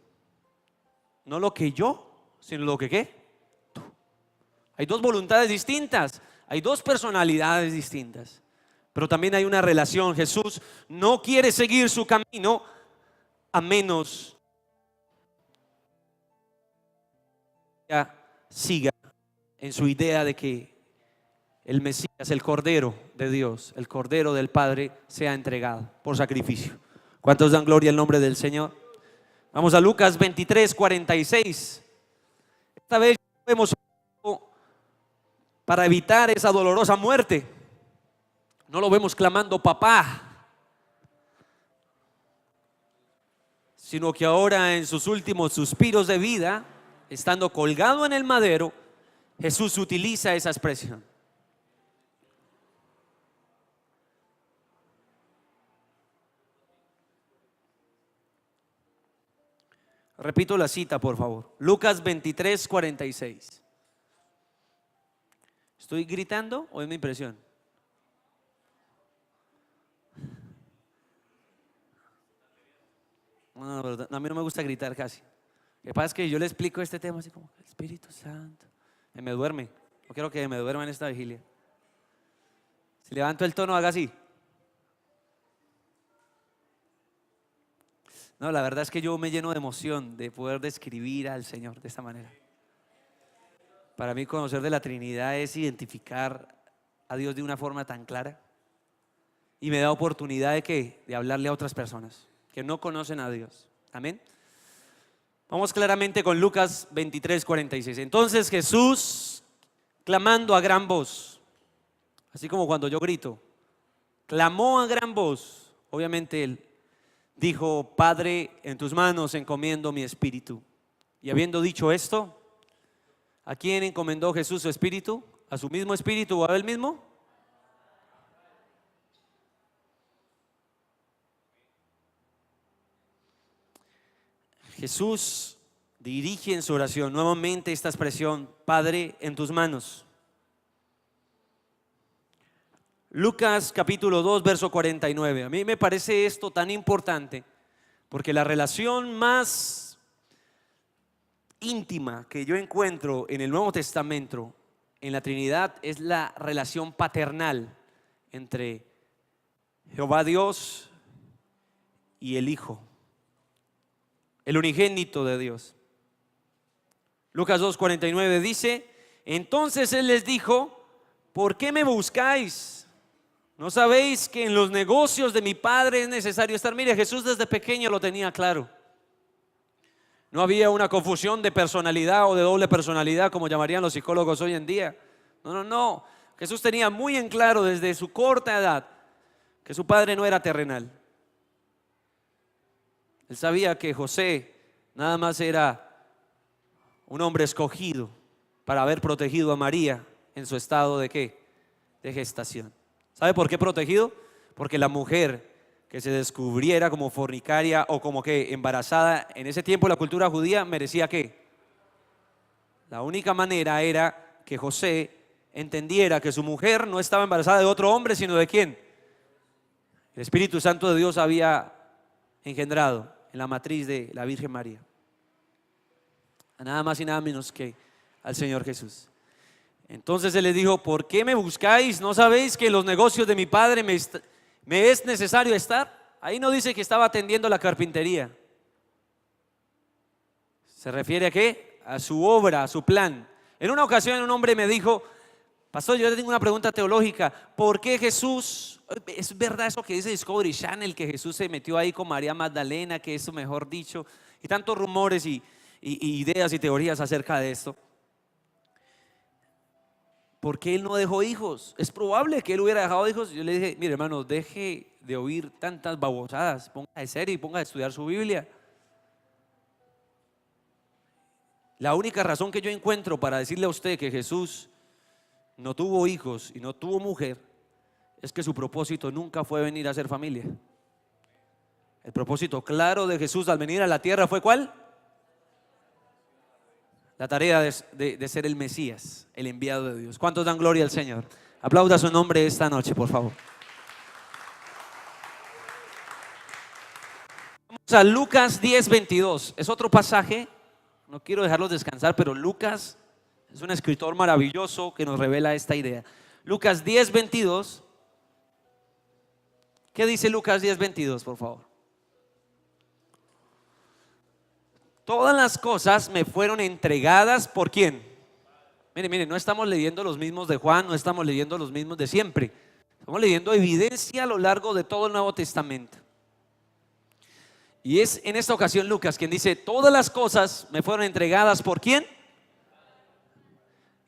No lo que yo, sino lo que ¿qué? Tú. Hay dos voluntades distintas, hay dos personalidades distintas, pero también hay una relación. Jesús no quiere seguir su camino a menos que siga en su idea de que el Mesías, el Cordero de Dios, el Cordero del Padre, sea entregado por sacrificio. ¿Cuántos dan gloria al nombre del Señor? Vamos a Lucas 23:46. Esta vez vemos para evitar esa dolorosa muerte. No lo vemos clamando papá, sino que ahora en sus últimos suspiros de vida, estando colgado en el madero, Jesús utiliza esa expresión. Repito la cita, por favor. Lucas 23:46. ¿Estoy gritando o es mi impresión? No, a mí no me gusta gritar casi. Lo que pasa es que yo le explico este tema así como, Espíritu Santo. Me duerme. No quiero que me duerma en esta vigilia. Si levanto el tono, haga así. No, la verdad es que yo me lleno de emoción de poder describir al Señor de esta manera. Para mí conocer de la Trinidad es identificar a Dios de una forma tan clara. Y me da oportunidad de hablarle a otras personas que no conocen a Dios. Amén. Vamos claramente con Lucas 23:46. Entonces Jesús, clamando a gran voz, así como cuando yo grito, clamó a gran voz. Obviamente él dijo, Padre, en tus manos encomiendo mi espíritu. Y habiendo dicho esto, ¿A quién encomendó Jesús su espíritu? ¿A su mismo espíritu o a él mismo? Jesús dirige en su oración nuevamente esta expresión: Padre, en tus manos. Lucas capítulo 2, verso 49. A mí me parece esto tan importante porque la relación más íntima que yo encuentro en el Nuevo Testamento, en la Trinidad, es la relación paternal entre Jehová Dios y el Hijo, el unigénito de Dios. Lucas 2:49 dice: entonces Él les dijo, ¿por qué me buscáis? ¿No sabéis que en los negocios de mi Padre es necesario estar? Mire, Jesús desde pequeño lo tenía claro. No había una confusión de personalidad o de doble personalidad, como llamarían los psicólogos hoy en día. No. Jesús tenía muy en claro desde su corta edad que su padre no era terrenal. Él sabía que José nada más era un hombre escogido para haber protegido a María en su estado de ¿qué? De gestación. ¿Sabe por qué protegido? Porque la mujer que se descubriera como fornicaria o como que embarazada en ese tiempo, la cultura judía merecía ¿qué? La única manera era que José entendiera que su mujer no estaba embarazada de otro hombre, sino de ¿quién? El Espíritu Santo de Dios había engendrado en la matriz de la Virgen María a nada más y nada menos que al Señor Jesús. Entonces Él les dijo: ¿por qué me buscáis? ¿No sabéis que en los negocios de mi Padre me es necesario estar? Ahí no dice que estaba atendiendo la carpintería. ¿Se refiere a qué? A su obra, a su plan. En una ocasión un hombre me dijo: pastor, yo le tengo una pregunta teológica. ¿Por qué Jesús, es verdad eso que dice Discovery Channel, que Jesús se metió ahí con María Magdalena, que eso mejor dicho, y tantos rumores y ideas y teorías acerca de esto? ¿Por qué Él no dejó hijos? Es probable que Él hubiera dejado hijos. Yo le dije: mire, hermano, deje de oír tantas babosadas, ponga de serio y ponga a estudiar su Biblia. La única razón que yo encuentro para decirle a usted que Jesús no tuvo hijos y no tuvo mujer es que su propósito nunca fue venir a hacer familia. El propósito claro de Jesús al venir a la tierra fue ¿cuál? La tarea de ser el Mesías, el enviado de Dios. ¿Cuántos dan gloria al Señor? Aplauda su nombre esta noche, por favor. Vamos a Lucas 10:22. Es otro pasaje, no quiero dejarlos descansar, pero Lucas es un escritor maravilloso que nos revela esta idea. Lucas 10:22. ¿Qué dice Lucas 10:22, por favor? Todas las cosas me fueron entregadas ¿por quién? Mire, no estamos leyendo los mismos de Juan, no estamos leyendo los mismos de siempre. Estamos leyendo evidencia a lo largo de todo el Nuevo Testamento. Y es en esta ocasión Lucas quien dice: todas las cosas me fueron entregadas ¿por quién?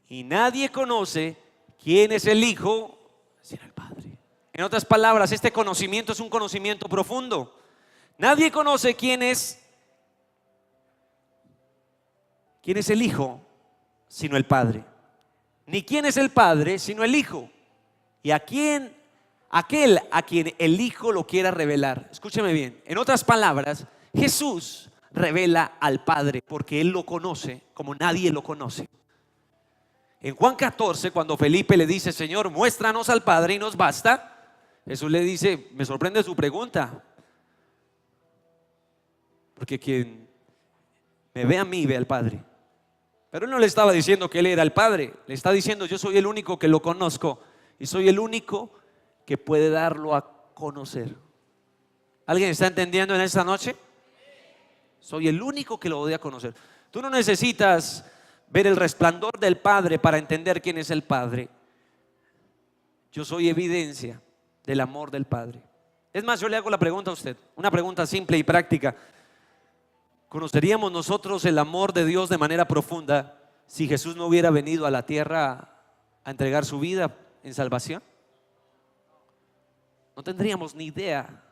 Y nadie conoce quién es el Hijo sino el Padre. En otras palabras, este conocimiento es un conocimiento profundo. Nadie conoce quién es el Hijo sino el Padre, ni quién es el Padre sino el Hijo, y aquel a quien el Hijo lo quiera revelar. Escúcheme bien, en otras palabras, Jesús revela al Padre porque Él lo conoce como nadie lo conoce. En Juan 14, cuando Felipe le dice: Señor, muéstranos al Padre y nos basta, Jesús le dice: me sorprende su pregunta, porque quien me ve a mí ve al Padre. Pero Él no le estaba diciendo que Él era el Padre, le está diciendo: yo soy el único que lo conozco y soy el único que puede darlo a conocer. ¿Alguien está entendiendo en esta noche? Soy el único que lo voy a conocer. Tú no necesitas ver el resplandor del Padre para entender quién es el Padre. Yo soy evidencia del amor del Padre. Es más, yo le hago la pregunta a usted, una pregunta simple y práctica. ¿Conoceríamos nosotros el amor de Dios de manera profunda si Jesús no hubiera venido a la tierra a entregar su vida en salvación? No tendríamos ni idea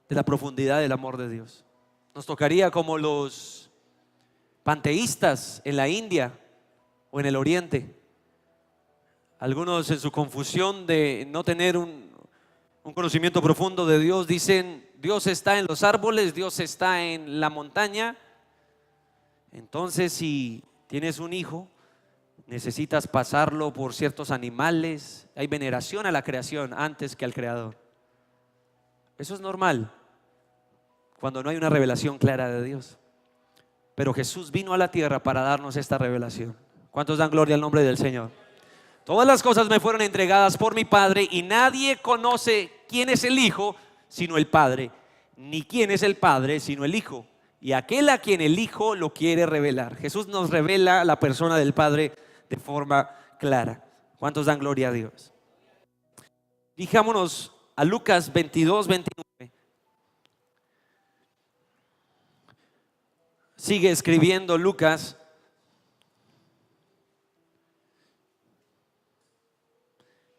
de la profundidad del amor de Dios. Nos tocaría como los panteístas en la India o en el Oriente. Algunos en su confusión de no tener un conocimiento profundo de Dios dicen: Dios está en los árboles, Dios está en la montaña. Entonces, si tienes un hijo, necesitas pasarlo por ciertos animales. Hay veneración a la creación antes que al creador. Eso es normal cuando no hay una revelación clara de Dios. Pero Jesús vino a la tierra para darnos esta revelación. ¿Cuántos dan gloria al nombre del Señor? Todas las cosas me fueron entregadas por mi Padre, y nadie conoce quién es el Hijo sino el Padre, ni quién es el Padre sino el Hijo, y aquel a quien el Hijo lo quiere revelar. Jesús nos revela la persona del Padre de forma clara. ¿Cuántos dan gloria a Dios? Fijámonos a Lucas 22, 29. Sigue escribiendo Lucas.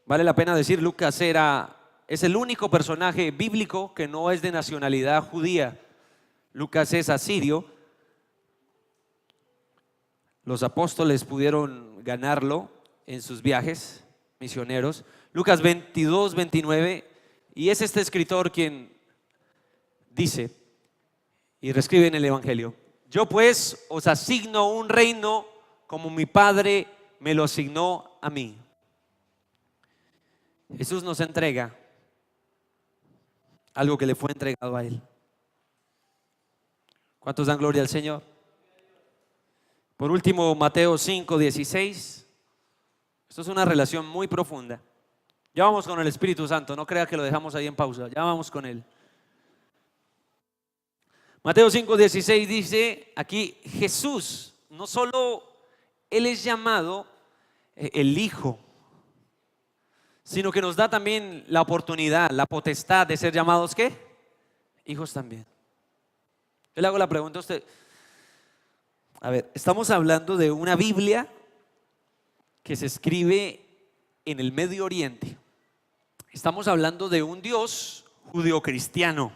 Vale la pena decir, Lucas es el único personaje bíblico que no es de nacionalidad judía. Lucas es asirio. Los apóstoles pudieron ganarlo en sus viajes misioneros. Lucas 22, 29. Y es este escritor quien dice y reescribe en el Evangelio: yo pues os asigno un reino como mi Padre me lo asignó a mí. Jesús nos entrega algo que le fue entregado a Él. ¿Cuántos dan gloria al Señor? Por último, Mateo 5, 16. Esto es una relación muy profunda. Ya vamos con el Espíritu Santo, no crea que lo dejamos ahí en pausa, ya vamos con Él. Mateo 5, 16 dice aquí: Jesús, no solo Él es llamado el Hijo, sino que nos da también la oportunidad, la potestad de ser llamados, ¿qué? Hijos también. Yo le hago la pregunta a usted. A ver, estamos hablando de una Biblia que se escribe en el Medio Oriente. Estamos hablando de un Dios judeocristiano.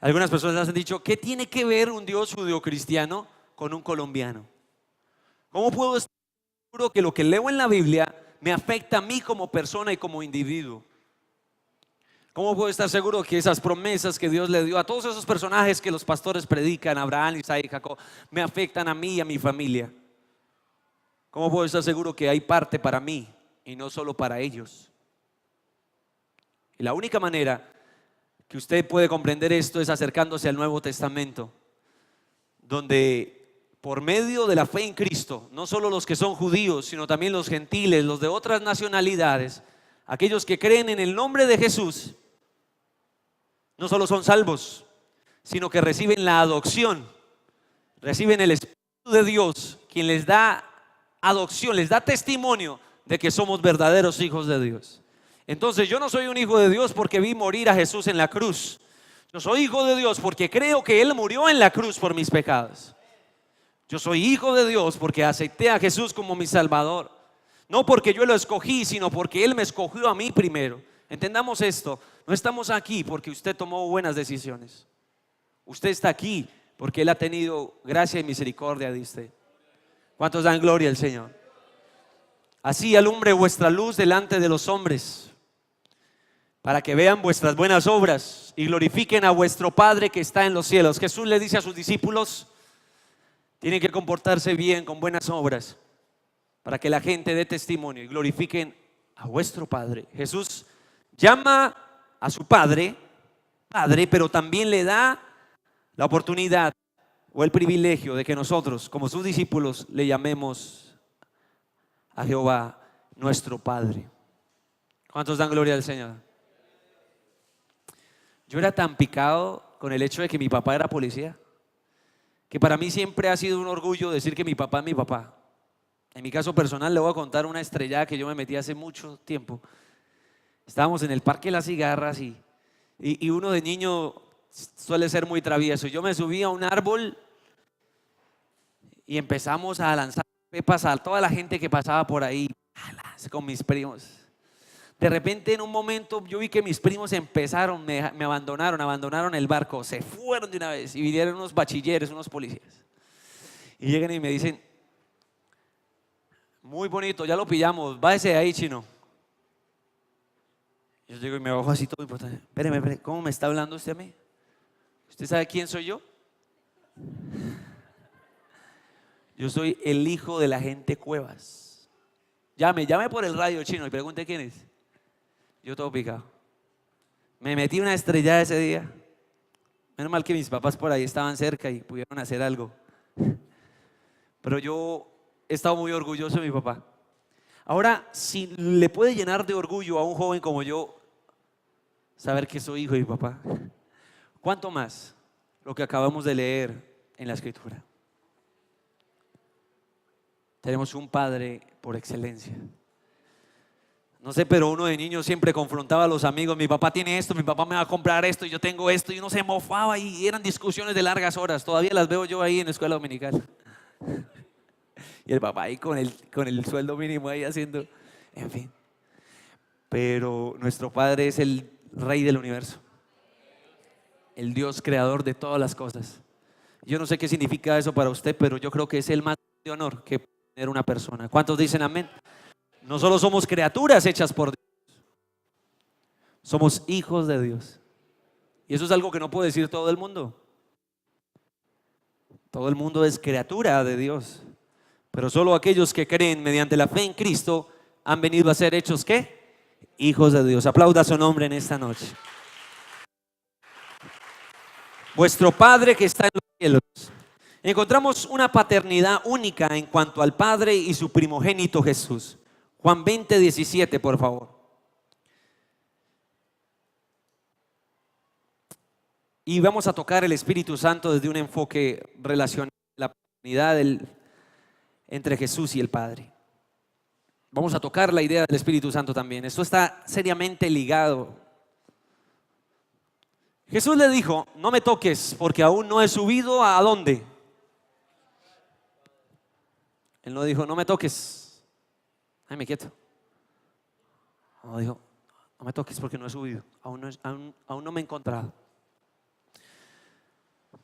Algunas personas han dicho: ¿qué tiene que ver un Dios judeocristiano con un colombiano? ¿Cómo puedo estar seguro que lo que leo en la Biblia me afecta a mí como persona y como individuo? ¿Cómo puedo estar seguro que esas promesas que Dios le dio a todos esos personajes que los pastores predican, Abraham, Isaac y Jacob, me afectan a mí y a mi familia? ¿Cómo puedo estar seguro que hay parte para mí y no solo para ellos? Y la única manera que usted puede comprender esto es acercándose al Nuevo Testamento, donde por medio de la fe en Cristo, no solo los que son judíos, sino también los gentiles, los de otras nacionalidades, aquellos que creen en el nombre de Jesús, no solo son salvos, sino que reciben la adopción, reciben el Espíritu de Dios, quien les da adopción, les da testimonio de que somos verdaderos hijos de Dios. Entonces, yo no soy un hijo de Dios porque vi morir a Jesús en la cruz. Yo soy hijo de Dios porque creo que Él murió en la cruz por mis pecados. Yo soy hijo de Dios porque acepté a Jesús como mi Salvador. No porque yo lo escogí, sino porque Él me escogió a mí primero. Entendamos esto: no estamos aquí porque usted tomó buenas decisiones. Usted está aquí porque Él ha tenido gracia y misericordia de usted. ¿Cuántos dan gloria al Señor? Así alumbre vuestra luz delante de los hombres, para que vean vuestras buenas obras y glorifiquen a vuestro Padre que está en los cielos. Jesús le dice a sus discípulos: tienen que comportarse bien con buenas obras para que la gente dé testimonio y glorifiquen a vuestro Padre. Jesús llama a su Padre, pero también le da la oportunidad o el privilegio de que nosotros, como sus discípulos, le llamemos a Jehová nuestro Padre. ¿Cuántos dan gloria al Señor? Yo era tan picado con el hecho de que mi papá era policía, que para mí siempre ha sido un orgullo decir que mi papá es mi papá. En mi caso personal le voy a contar una estrellada que yo me metí hace mucho tiempo. Estábamos en el Parque de las Cigarras y uno de niño suele ser muy travieso. Yo me subí a un árbol y empezamos a lanzar pepas a toda la gente que pasaba por ahí con mis primos. De repente, en un momento, yo vi que mis primos empezaron, me abandonaron el barco, se fueron de una vez y vinieron unos bachilleres, unos policías. Y llegan y me dicen, muy bonito, ya lo pillamos, váyase de ahí, chino. Yo llego y me bajo así todo importante. Espéreme, ¿cómo me está hablando usted a mí? ¿Usted sabe quién soy yo? Yo soy el hijo del agente Cuevas. Llame por el radio, chino, y pregunte quién es. Yo todo picado. Me metí una estrellada ese día. Menos mal que mis papás por ahí estaban cerca y pudieron hacer algo. Pero yo he estado muy orgulloso de mi papá. Ahora, si le puede llenar de orgullo a un joven como yo saber que soy hijo de mi papá, ¿cuánto más lo que acabamos de leer en la Escritura? Tenemos un padre por excelencia. No sé, pero uno de niño siempre confrontaba a los amigos. Mi papá tiene esto, mi papá me va a comprar esto, y yo tengo esto, y uno se mofaba y eran discusiones de largas horas. Todavía las veo yo ahí en la escuela dominical. Y el papá ahí con el sueldo mínimo ahí haciendo, en fin. Pero nuestro Padre es el Rey del universo, el Dios creador de todas las cosas. Yo no sé qué significa eso para usted, pero yo creo que es el más de honor que puede tener una persona. ¿Cuántos dicen amén? No solo somos criaturas hechas por Dios, somos hijos de Dios. Y eso es algo que no puede decir todo el mundo. Todo el mundo es criatura de Dios, pero solo aquellos que creen mediante la fe en Cristo han venido a ser hechos, ¿qué? Hijos de Dios. Aplauda su nombre en esta noche. Vuestro Padre que está en los cielos. Encontramos una paternidad única en cuanto al Padre y su primogénito Jesús. Juan 20:17, por favor. Y vamos a tocar el Espíritu Santo desde un enfoque relacional, la paternidad entre Jesús y el Padre. Vamos a tocar la idea del Espíritu Santo también. Esto está seriamente ligado. Jesús le dijo, no me toques porque aún no he subido ¿a dónde? Él no dijo, no me toques. Ay, me quieto. No dijo, no me toques porque no he subido. Aún no me he encontrado.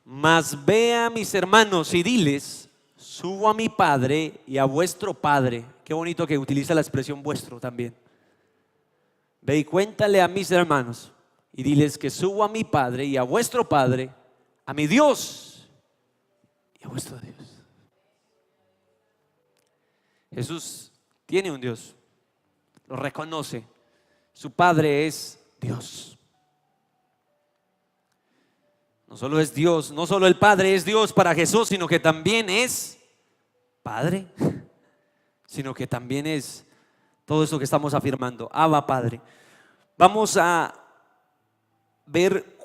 Mas ve a mis hermanos y diles, subo a mi Padre y a vuestro Padre. Qué bonito que utiliza la expresión vuestro también. Ve y cuéntale a mis hermanos y diles que subo a mi Padre y a vuestro Padre, a mi Dios y a vuestro Dios. Jesús tiene un Dios, lo reconoce. Su Padre es Dios. No solo es Dios, no solo el Padre es Dios para Jesús, sino que también es Padre, sino que también es todo esto que estamos afirmando, Abba Padre. Vamos a ver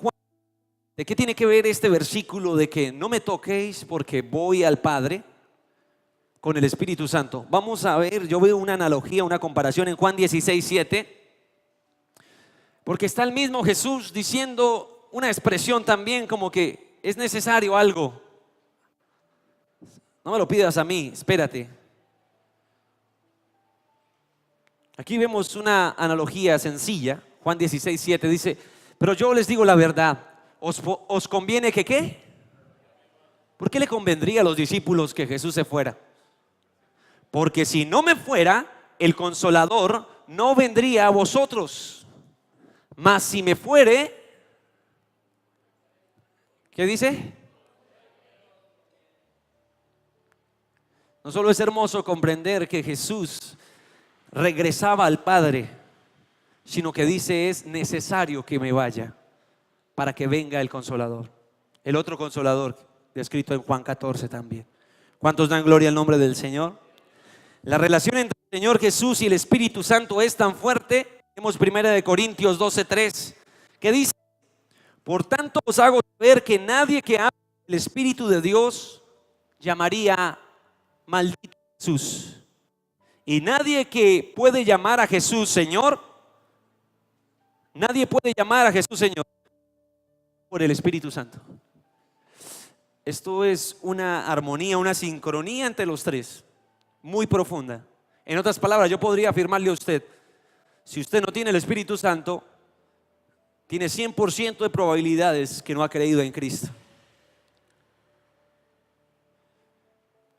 de qué tiene que ver este versículo de que no me toquéis porque voy al Padre con el Espíritu Santo. Vamos a ver, yo veo una analogía, una comparación en Juan 16:7, porque está el mismo Jesús diciendo una expresión también como que es necesario algo. No me lo pidas a mí, espérate. Aquí vemos una analogía sencilla. Juan 16:7 dice, pero yo les digo la verdad, os conviene que ¿qué? ¿Por qué le convendría a los discípulos que Jesús se fuera? Porque si no me fuera, el Consolador no vendría a vosotros. Mas si me fuere, ¿qué dice? No solo es hermoso comprender que Jesús regresaba al Padre, sino que dice es necesario que me vaya para que venga el Consolador. El otro Consolador descrito en Juan 14 también. ¿Cuántos dan gloria al nombre del Señor? La relación entre el Señor Jesús y el Espíritu Santo es tan fuerte. Tenemos 1 Corintios 12:3 que dice, por tanto os hago saber que nadie que hable del Espíritu de Dios llamaría maldito a Jesús. Y nadie que puede llamar a Jesús Señor, nadie puede llamar a Jesús Señor por el Espíritu Santo. Esto es una armonía, una sincronía entre los tres, muy profunda. En otras palabras, yo podría afirmarle a usted, si usted no tiene el Espíritu Santo, tiene 100% de probabilidades que no ha creído en Cristo.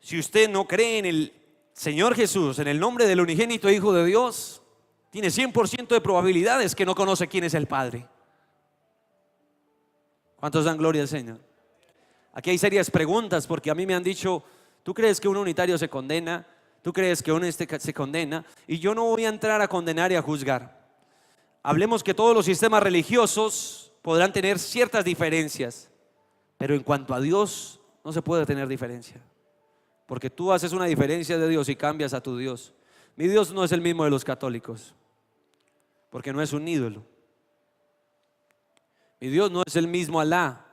Si usted no cree en el Señor Jesús, en el nombre del unigénito Hijo de Dios, tiene 100% de probabilidades que no conoce quién es el Padre. ¿Cuántos dan gloria al Señor? Aquí hay serias preguntas, porque a mí me han dicho: ¿tú crees que un unitario se condena? ¿Tú crees que un se condena? Y yo no voy a entrar a condenar y a juzgar. Hablemos que todos los sistemas religiosos podrán tener ciertas diferencias, pero en cuanto a Dios no se puede tener diferencia, porque tú haces una diferencia de Dios y cambias a tu Dios. Mi Dios no es el mismo de los católicos, porque no es un ídolo. Mi Dios no es el mismo Alá,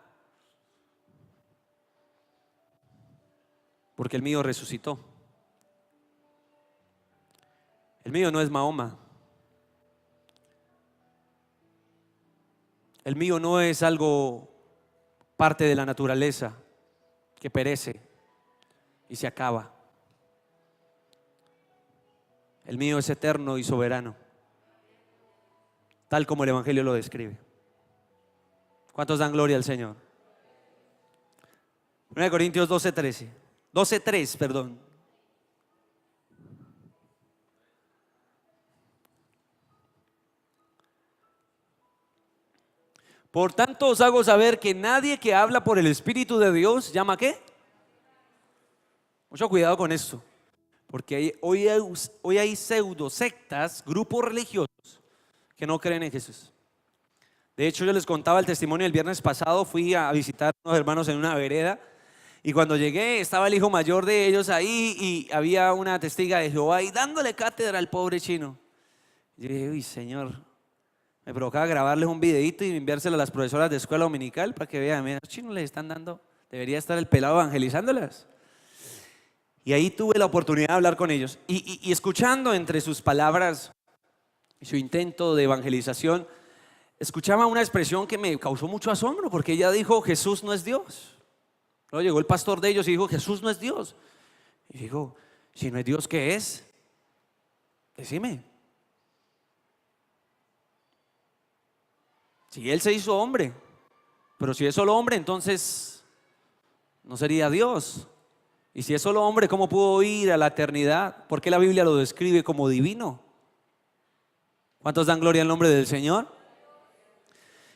porque el mío resucitó. El mío no es Mahoma. El mío no es algo parte de la naturaleza que perece y se acaba. El mío es eterno y soberano, tal como el Evangelio lo describe. ¿Cuántos dan gloria al Señor? 1 Corintios 12:3, perdón. Por tanto os hago saber que nadie que habla por el Espíritu de Dios llama ¿qué? Mucho cuidado con esto, porque hoy hay pseudo sectas, grupos religiosos que no creen en Jesús. De hecho, yo les contaba el testimonio el viernes pasado. Fui a visitar a unos hermanos en una vereda, y cuando llegué estaba el hijo mayor de ellos ahí, y había una testiga de Jehová y dándole cátedra al pobre chino. Yo dije: uy, Señor, me provocaba grabarles un videito y enviárselo a las profesoras de escuela dominical para que vean: mira, los chinos les están dando, debería estar el pelado evangelizándolas. Y ahí tuve la oportunidad de hablar con ellos, y escuchando entre sus palabras y su intento de evangelización, escuchaba una expresión que me causó mucho asombro, porque ella dijo: Jesús no es Dios. Luego llegó el pastor de ellos y dijo: Jesús no es Dios. Y dijo: si no es Dios, ¿qué es? Decime. Si Él se hizo hombre, pero si es solo hombre, entonces no sería Dios. Y si es solo hombre, ¿cómo pudo ir a la eternidad? ¿Por qué la Biblia lo describe como divino? ¿Cuántos dan gloria al nombre del Señor?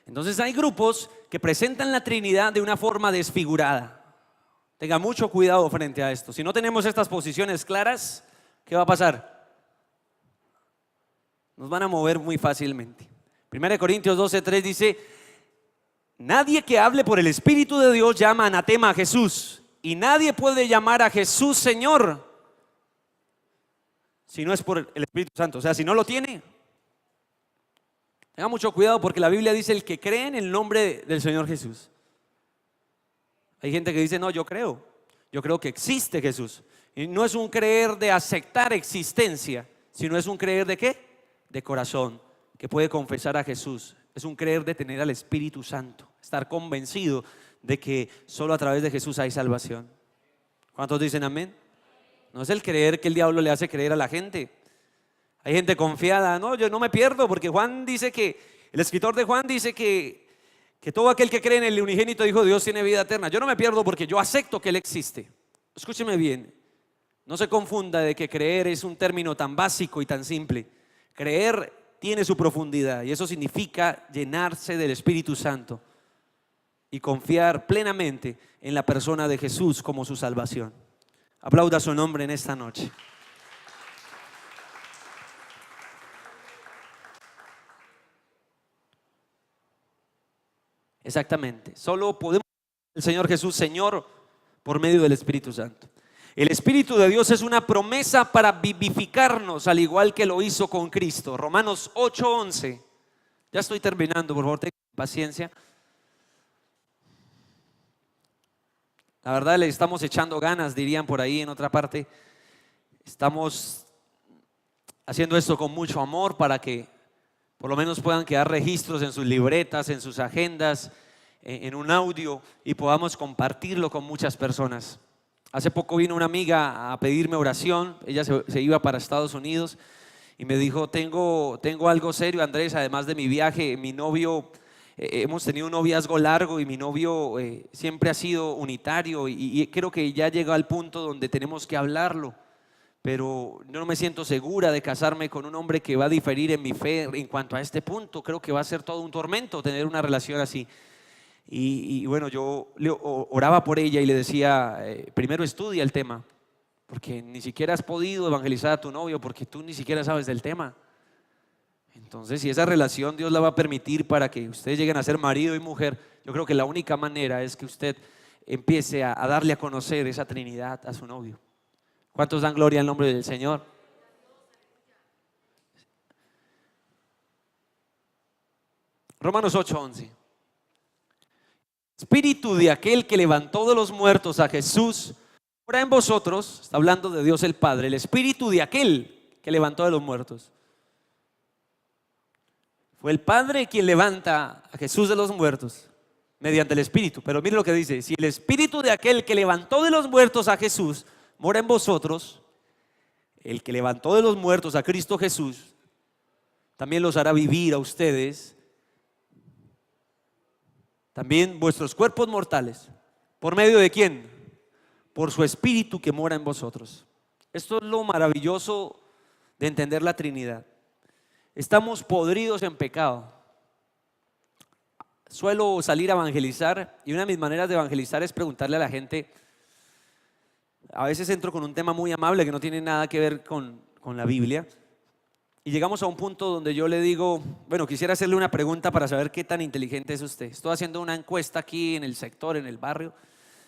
Entonces hay grupos que presentan la Trinidad de una forma desfigurada. Tenga mucho cuidado frente a esto. Si no tenemos estas posiciones claras, ¿qué va a pasar? Nos van a mover muy fácilmente. 1 Corintios 12:3 dice: nadie que hable por el Espíritu de Dios llama anatema a Jesús, y nadie puede llamar a Jesús Señor si no es por el Espíritu Santo. O sea, si no lo tiene. Tenga mucho cuidado, porque la Biblia dice: el que cree en el nombre del Señor Jesús. Hay gente que dice: no, yo creo que existe Jesús. Y no es un creer de aceptar existencia, sino es un creer de ¿qué? De corazón, que puede confesar a Jesús. Es un creer de tener al Espíritu Santo, estar convencido de que solo a través de Jesús hay salvación. ¿Cuántos dicen amén? No es el creer que el diablo le hace creer a la gente. Hay gente confiada: no, yo no me pierdo, porque Juan dice que, el escritor de Juan dice que todo aquel que cree en el unigénito Hijo de Dios tiene vida eterna. Yo no me pierdo porque yo acepto que Él existe. Escúcheme bien, no se confunda de que creer es un término tan básico y tan simple. Creer tiene su profundidad, y eso significa llenarse del Espíritu Santo y confiar plenamente en la persona de Jesús como su salvación. Aplauda su nombre en esta noche. Exactamente, solo podemos el Señor Jesús Señor por medio del Espíritu Santo. El Espíritu de Dios es una promesa para vivificarnos, al igual que lo hizo con Cristo. Romanos 8:11. Ya estoy terminando, por favor, tengan paciencia. La verdad, le estamos echando ganas, dirían por ahí en otra parte. Estamos haciendo esto con mucho amor para que por lo menos puedan quedar registros en sus libretas, en sus agendas, en un audio, y podamos compartirlo con muchas personas. Hace poco vino una amiga a pedirme oración. Ella se iba para Estados Unidos y me dijo: tengo algo serio, Andrés, además de mi viaje. Mi novio hemos tenido un noviazgo largo y mi novio siempre ha sido unitario y creo que ya llega al punto donde tenemos que hablarlo. Pero yo no me siento segura de casarme con un hombre que va a diferir en mi fe en cuanto a este punto. Creo que va a ser todo un tormento tener una relación así. Y bueno, yo oraba por ella y le decía, primero estudia el tema, porque ni siquiera has podido evangelizar a tu novio, porque tú ni siquiera sabes del tema. Entonces, si esa relación Dios la va a permitir para que ustedes lleguen a ser marido y mujer, yo creo que la única manera es que usted empiece a darle a conocer esa Trinidad a su novio. ¿Cuántos dan gloria al nombre del Señor? Romanos 8:11. Espíritu de aquel que levantó de los muertos a Jesús mora en vosotros. Está hablando de Dios el Padre. El espíritu de aquel que levantó de los muertos. Fue el Padre quien levanta a Jesús de los muertos mediante el Espíritu. Pero mire lo que dice: si el espíritu de aquel que levantó de los muertos a Jesús mora en vosotros, el que levantó de los muertos a Cristo Jesús también los hará vivir a ustedes, también vuestros cuerpos mortales. ¿Por medio de quién? Por su Espíritu que mora en vosotros. Esto es lo maravilloso de entender la Trinidad. Estamos podridos en pecado. Suelo salir a evangelizar y una de mis maneras de evangelizar es preguntarle a la gente. A veces entro con un tema muy amable que no tiene nada que ver con la Biblia y llegamos a un punto donde yo le digo, bueno, quisiera hacerle una pregunta para saber qué tan inteligente es usted. Estoy haciendo una encuesta aquí en el sector, en el barrio,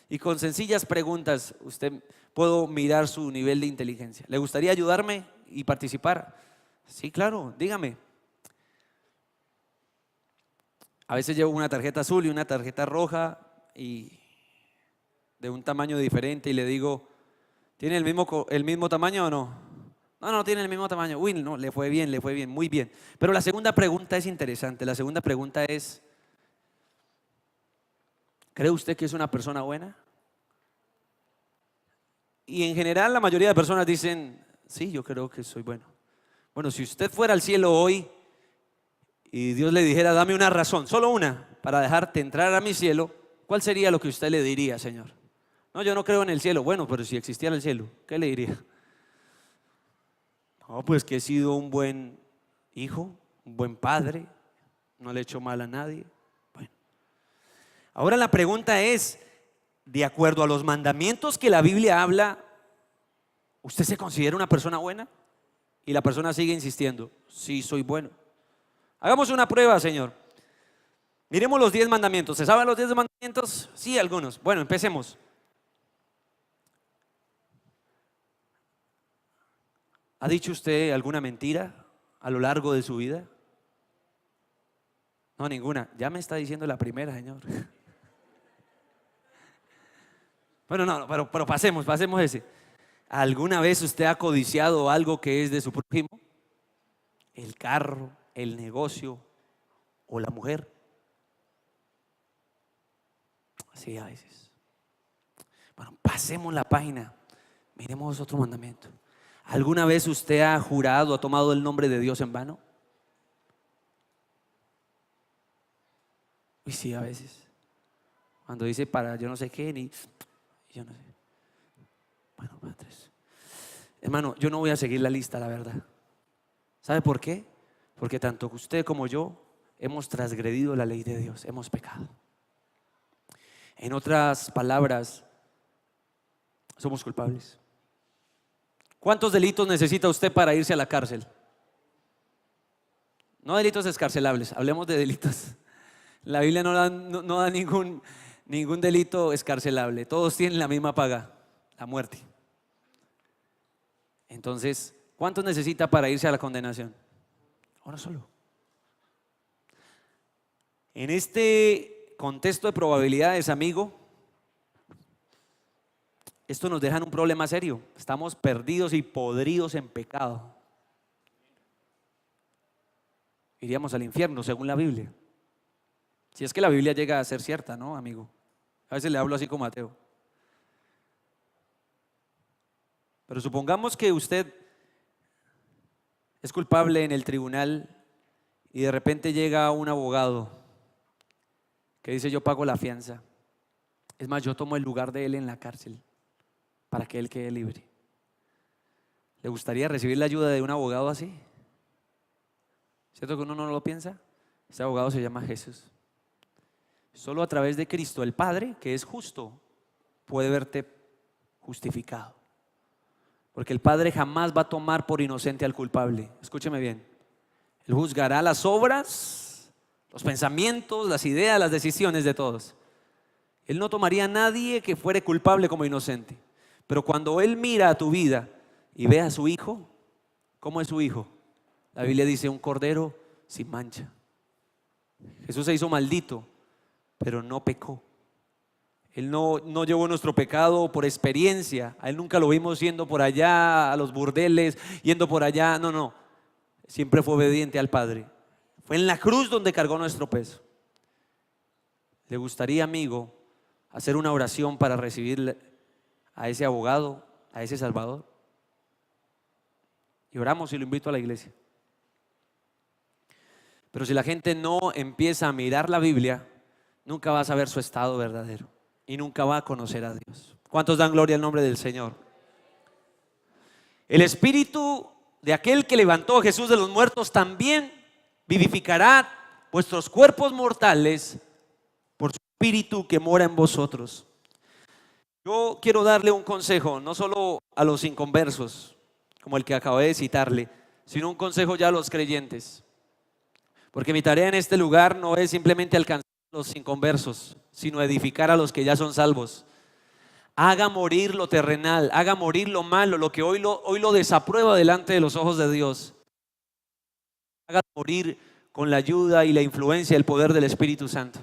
y con sencillas preguntas usted puedo mirar su nivel de inteligencia. ¿Le gustaría ayudarme y participar? Sí, claro, dígame. A veces llevo una tarjeta azul y una tarjeta roja y de un tamaño diferente y le digo, ¿tiene el mismo tamaño o no? No, no tiene el mismo tamaño. Uy, no, le fue bien, muy bien. Pero la segunda pregunta es interesante. La segunda pregunta es, ¿cree usted que es una persona buena? Y en general la mayoría de personas dicen, sí, yo creo que soy bueno. Bueno, si usted fuera al cielo hoy y Dios le dijera, dame una razón, solo una, para dejarte entrar a mi cielo, ¿cuál sería lo que usted le diría, Señor? No, yo no creo en el cielo. Bueno, pero si existiera el cielo, ¿qué le diría? No, pues que he sido un buen hijo, un buen padre, no le he hecho mal a nadie. Bueno, ahora la pregunta es, de acuerdo a los mandamientos que la Biblia habla, ¿usted se considera una persona buena? Y la persona sigue insistiendo, sí, soy bueno. Hagamos una prueba, Señor. Miremos los 10 mandamientos. ¿Se saben los 10 mandamientos? Sí, algunos. Bueno, empecemos. ¿Ha dicho usted alguna mentira a lo largo de su vida? No, ninguna. Ya me está diciendo la primera, Señor. Bueno, no, pero pasemos ese. ¿Alguna vez usted ha codiciado algo que es de su prójimo? El carro, el negocio o la mujer. Sí, a veces. Bueno, pasemos la página. Miremos otro mandamiento. ¿Alguna vez usted ha jurado, ha tomado el nombre de Dios en vano? Uy, sí, a veces. Cuando dice para yo no sé qué, ni yo no sé. Bueno, padres. Hermano, yo no voy a seguir la lista, la verdad. ¿Sabe por qué? Porque tanto usted como yo hemos transgredido la ley de Dios, hemos pecado. En otras palabras, somos culpables. ¿Cuántos delitos necesita usted para irse a la cárcel? No delitos escarcelables, hablemos de delitos. La Biblia no da ningún delito escarcelable. Todos tienen la misma paga, la muerte. Entonces, ¿cuántos necesita para irse a la condenación? Uno solo. En este contexto de probabilidades, amigo, esto nos deja en un problema serio. Estamos perdidos y podridos en pecado. Iríamos al infierno, según la Biblia. Si es que la Biblia llega a ser cierta, ¿no, amigo? A veces le hablo así como ateo. Pero supongamos que usted es culpable en el tribunal y de repente llega un abogado que dice yo pago la fianza. Es más, yo tomo el lugar de él en la cárcel para que él quede libre. ¿Le gustaría recibir la ayuda de un abogado así? ¿Cierto que uno no lo piensa? Ese abogado se llama Jesús. Solo a través de Cristo, el Padre, que es justo, puede verte justificado. Porque el Padre jamás va a tomar por inocente al culpable. Escúcheme bien. Él juzgará las obras, los pensamientos, las ideas, las decisiones de todos. Él no tomaría a nadie que fuere culpable como inocente. Pero cuando Él mira a tu vida y ve a su hijo, ¿cómo es su hijo? La Biblia dice un cordero sin mancha. Jesús se hizo maldito, pero no pecó. Él no llevó nuestro pecado por experiencia. A Él nunca lo vimos yendo por allá a los burdeles, yendo por allá. No. Siempre fue obediente al Padre. Fue en la cruz donde cargó nuestro peso. ¿Le gustaría, amigo, hacer una oración para recibir a ese abogado, a ese Salvador? Y oramos y lo invito a la iglesia. Pero si la gente no empieza a mirar la Biblia, nunca va a saber su estado verdadero y nunca va a conocer a Dios. ¿Cuántos dan gloria al nombre del Señor? El espíritu de aquel que levantó a Jesús de los muertos también vivificará vuestros cuerpos mortales por su espíritu que mora en vosotros. Yo quiero darle un consejo, no solo a los inconversos, como el que acabé de citarle, sino un consejo ya a los creyentes. Porque mi tarea en este lugar no es simplemente alcanzar a los inconversos, sino edificar a los que ya son salvos. Haga morir lo terrenal, haga morir lo malo, lo que hoy lo desaprueba delante de los ojos de Dios. Haga morir con la ayuda y la influencia, el poder del Espíritu Santo.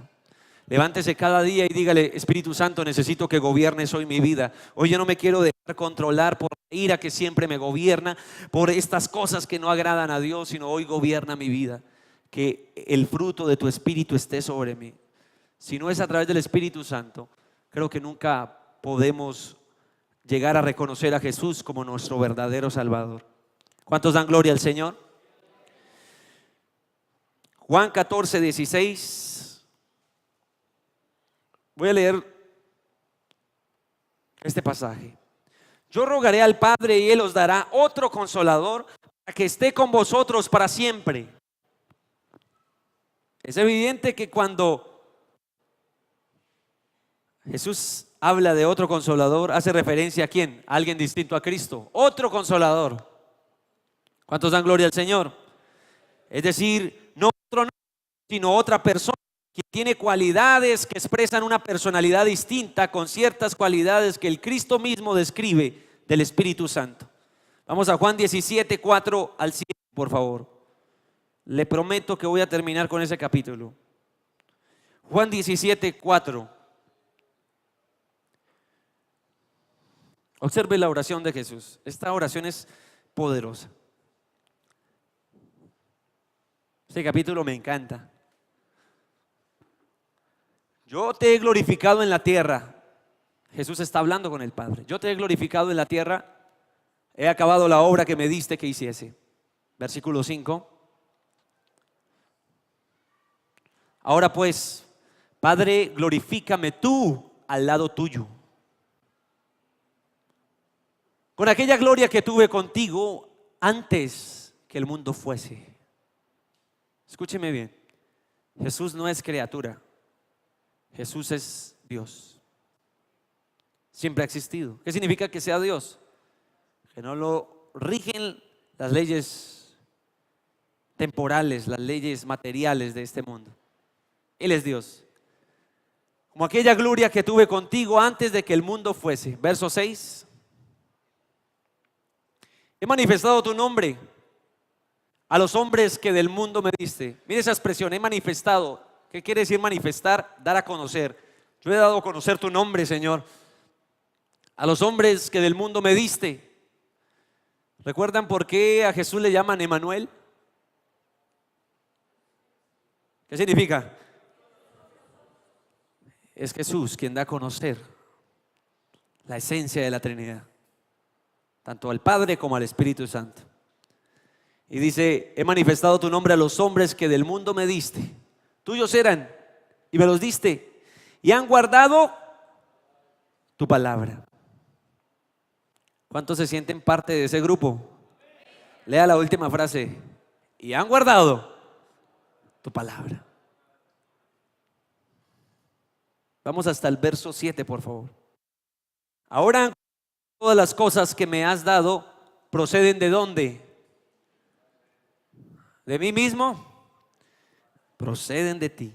Levántese cada día y dígale: Espíritu Santo, necesito que gobiernes hoy mi vida. Hoy yo no me quiero dejar controlar por la ira que siempre me gobierna, por estas cosas que no agradan a Dios, sino hoy gobierna mi vida. Que el fruto de tu Espíritu esté sobre mí. Si no es a través del Espíritu Santo, creo que nunca podemos llegar a reconocer a Jesús como nuestro verdadero Salvador. ¿Cuántos dan gloria al Señor? Juan 14, 16. Voy a leer este pasaje. Yo rogaré al Padre y Él os dará otro consolador para que esté con vosotros para siempre. Es evidente que cuando Jesús habla de otro consolador, hace referencia a quién, a alguien distinto a Cristo, otro consolador. ¿Cuántos dan gloria al Señor? Es decir, no otro, sino otra persona que tiene cualidades que expresan una personalidad distinta, con ciertas cualidades que el Cristo mismo describe del Espíritu Santo. Vamos a Juan 17, 4 al 7, por favor. Le prometo que voy a terminar con ese capítulo. Juan 17, 4. Observe la oración de Jesús. Esta oración es poderosa. Este capítulo me encanta. Yo te he glorificado en la tierra. Jesús está hablando con el Padre. Yo te he glorificado en la tierra. He acabado la obra que me diste que hiciese. Versículo 5. Ahora pues, Padre, glorifícame tú al lado tuyo, con aquella gloria que tuve contigo antes que el mundo fuese. Escúcheme bien. Jesús no es criatura. Jesús es Dios. Siempre ha existido. ¿Qué significa que sea Dios? Que no lo rigen las leyes temporales, las leyes materiales de este mundo. Él es Dios. Como aquella gloria que tuve contigo antes de que el mundo fuese. Verso 6. He manifestado tu nombre a los hombres que del mundo me diste. Mire esa expresión, he manifestado. ¿Qué quiere decir manifestar? Dar a conocer. Yo he dado a conocer tu nombre, Señor, a los hombres que del mundo me diste. ¿Recuerdan por qué a Jesús le llaman Emmanuel? ¿Qué significa? Es Jesús quien da a conocer la esencia de la Trinidad, tanto al Padre como al Espíritu Santo. Y dice: he manifestado tu nombre a los hombres que del mundo me diste. Tuyos eran, y me los diste, y han guardado tu palabra. ¿Cuántos se sienten parte de ese grupo? Lea la última frase. Y han guardado tu palabra. Vamos hasta el verso 7, por favor. Ahora todas las cosas que me has dado proceden ¿de dónde? ¿De mí mismo? Proceden de ti.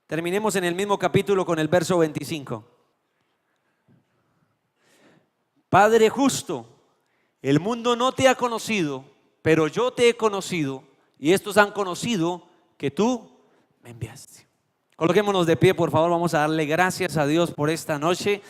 Terminemos en el mismo capítulo con el verso 25. Padre justo, el mundo no te ha conocido, pero yo te he conocido, y estos han conocido que tú me enviaste. Coloquémonos de pie, por favor. Vamos a darle gracias a Dios por esta noche.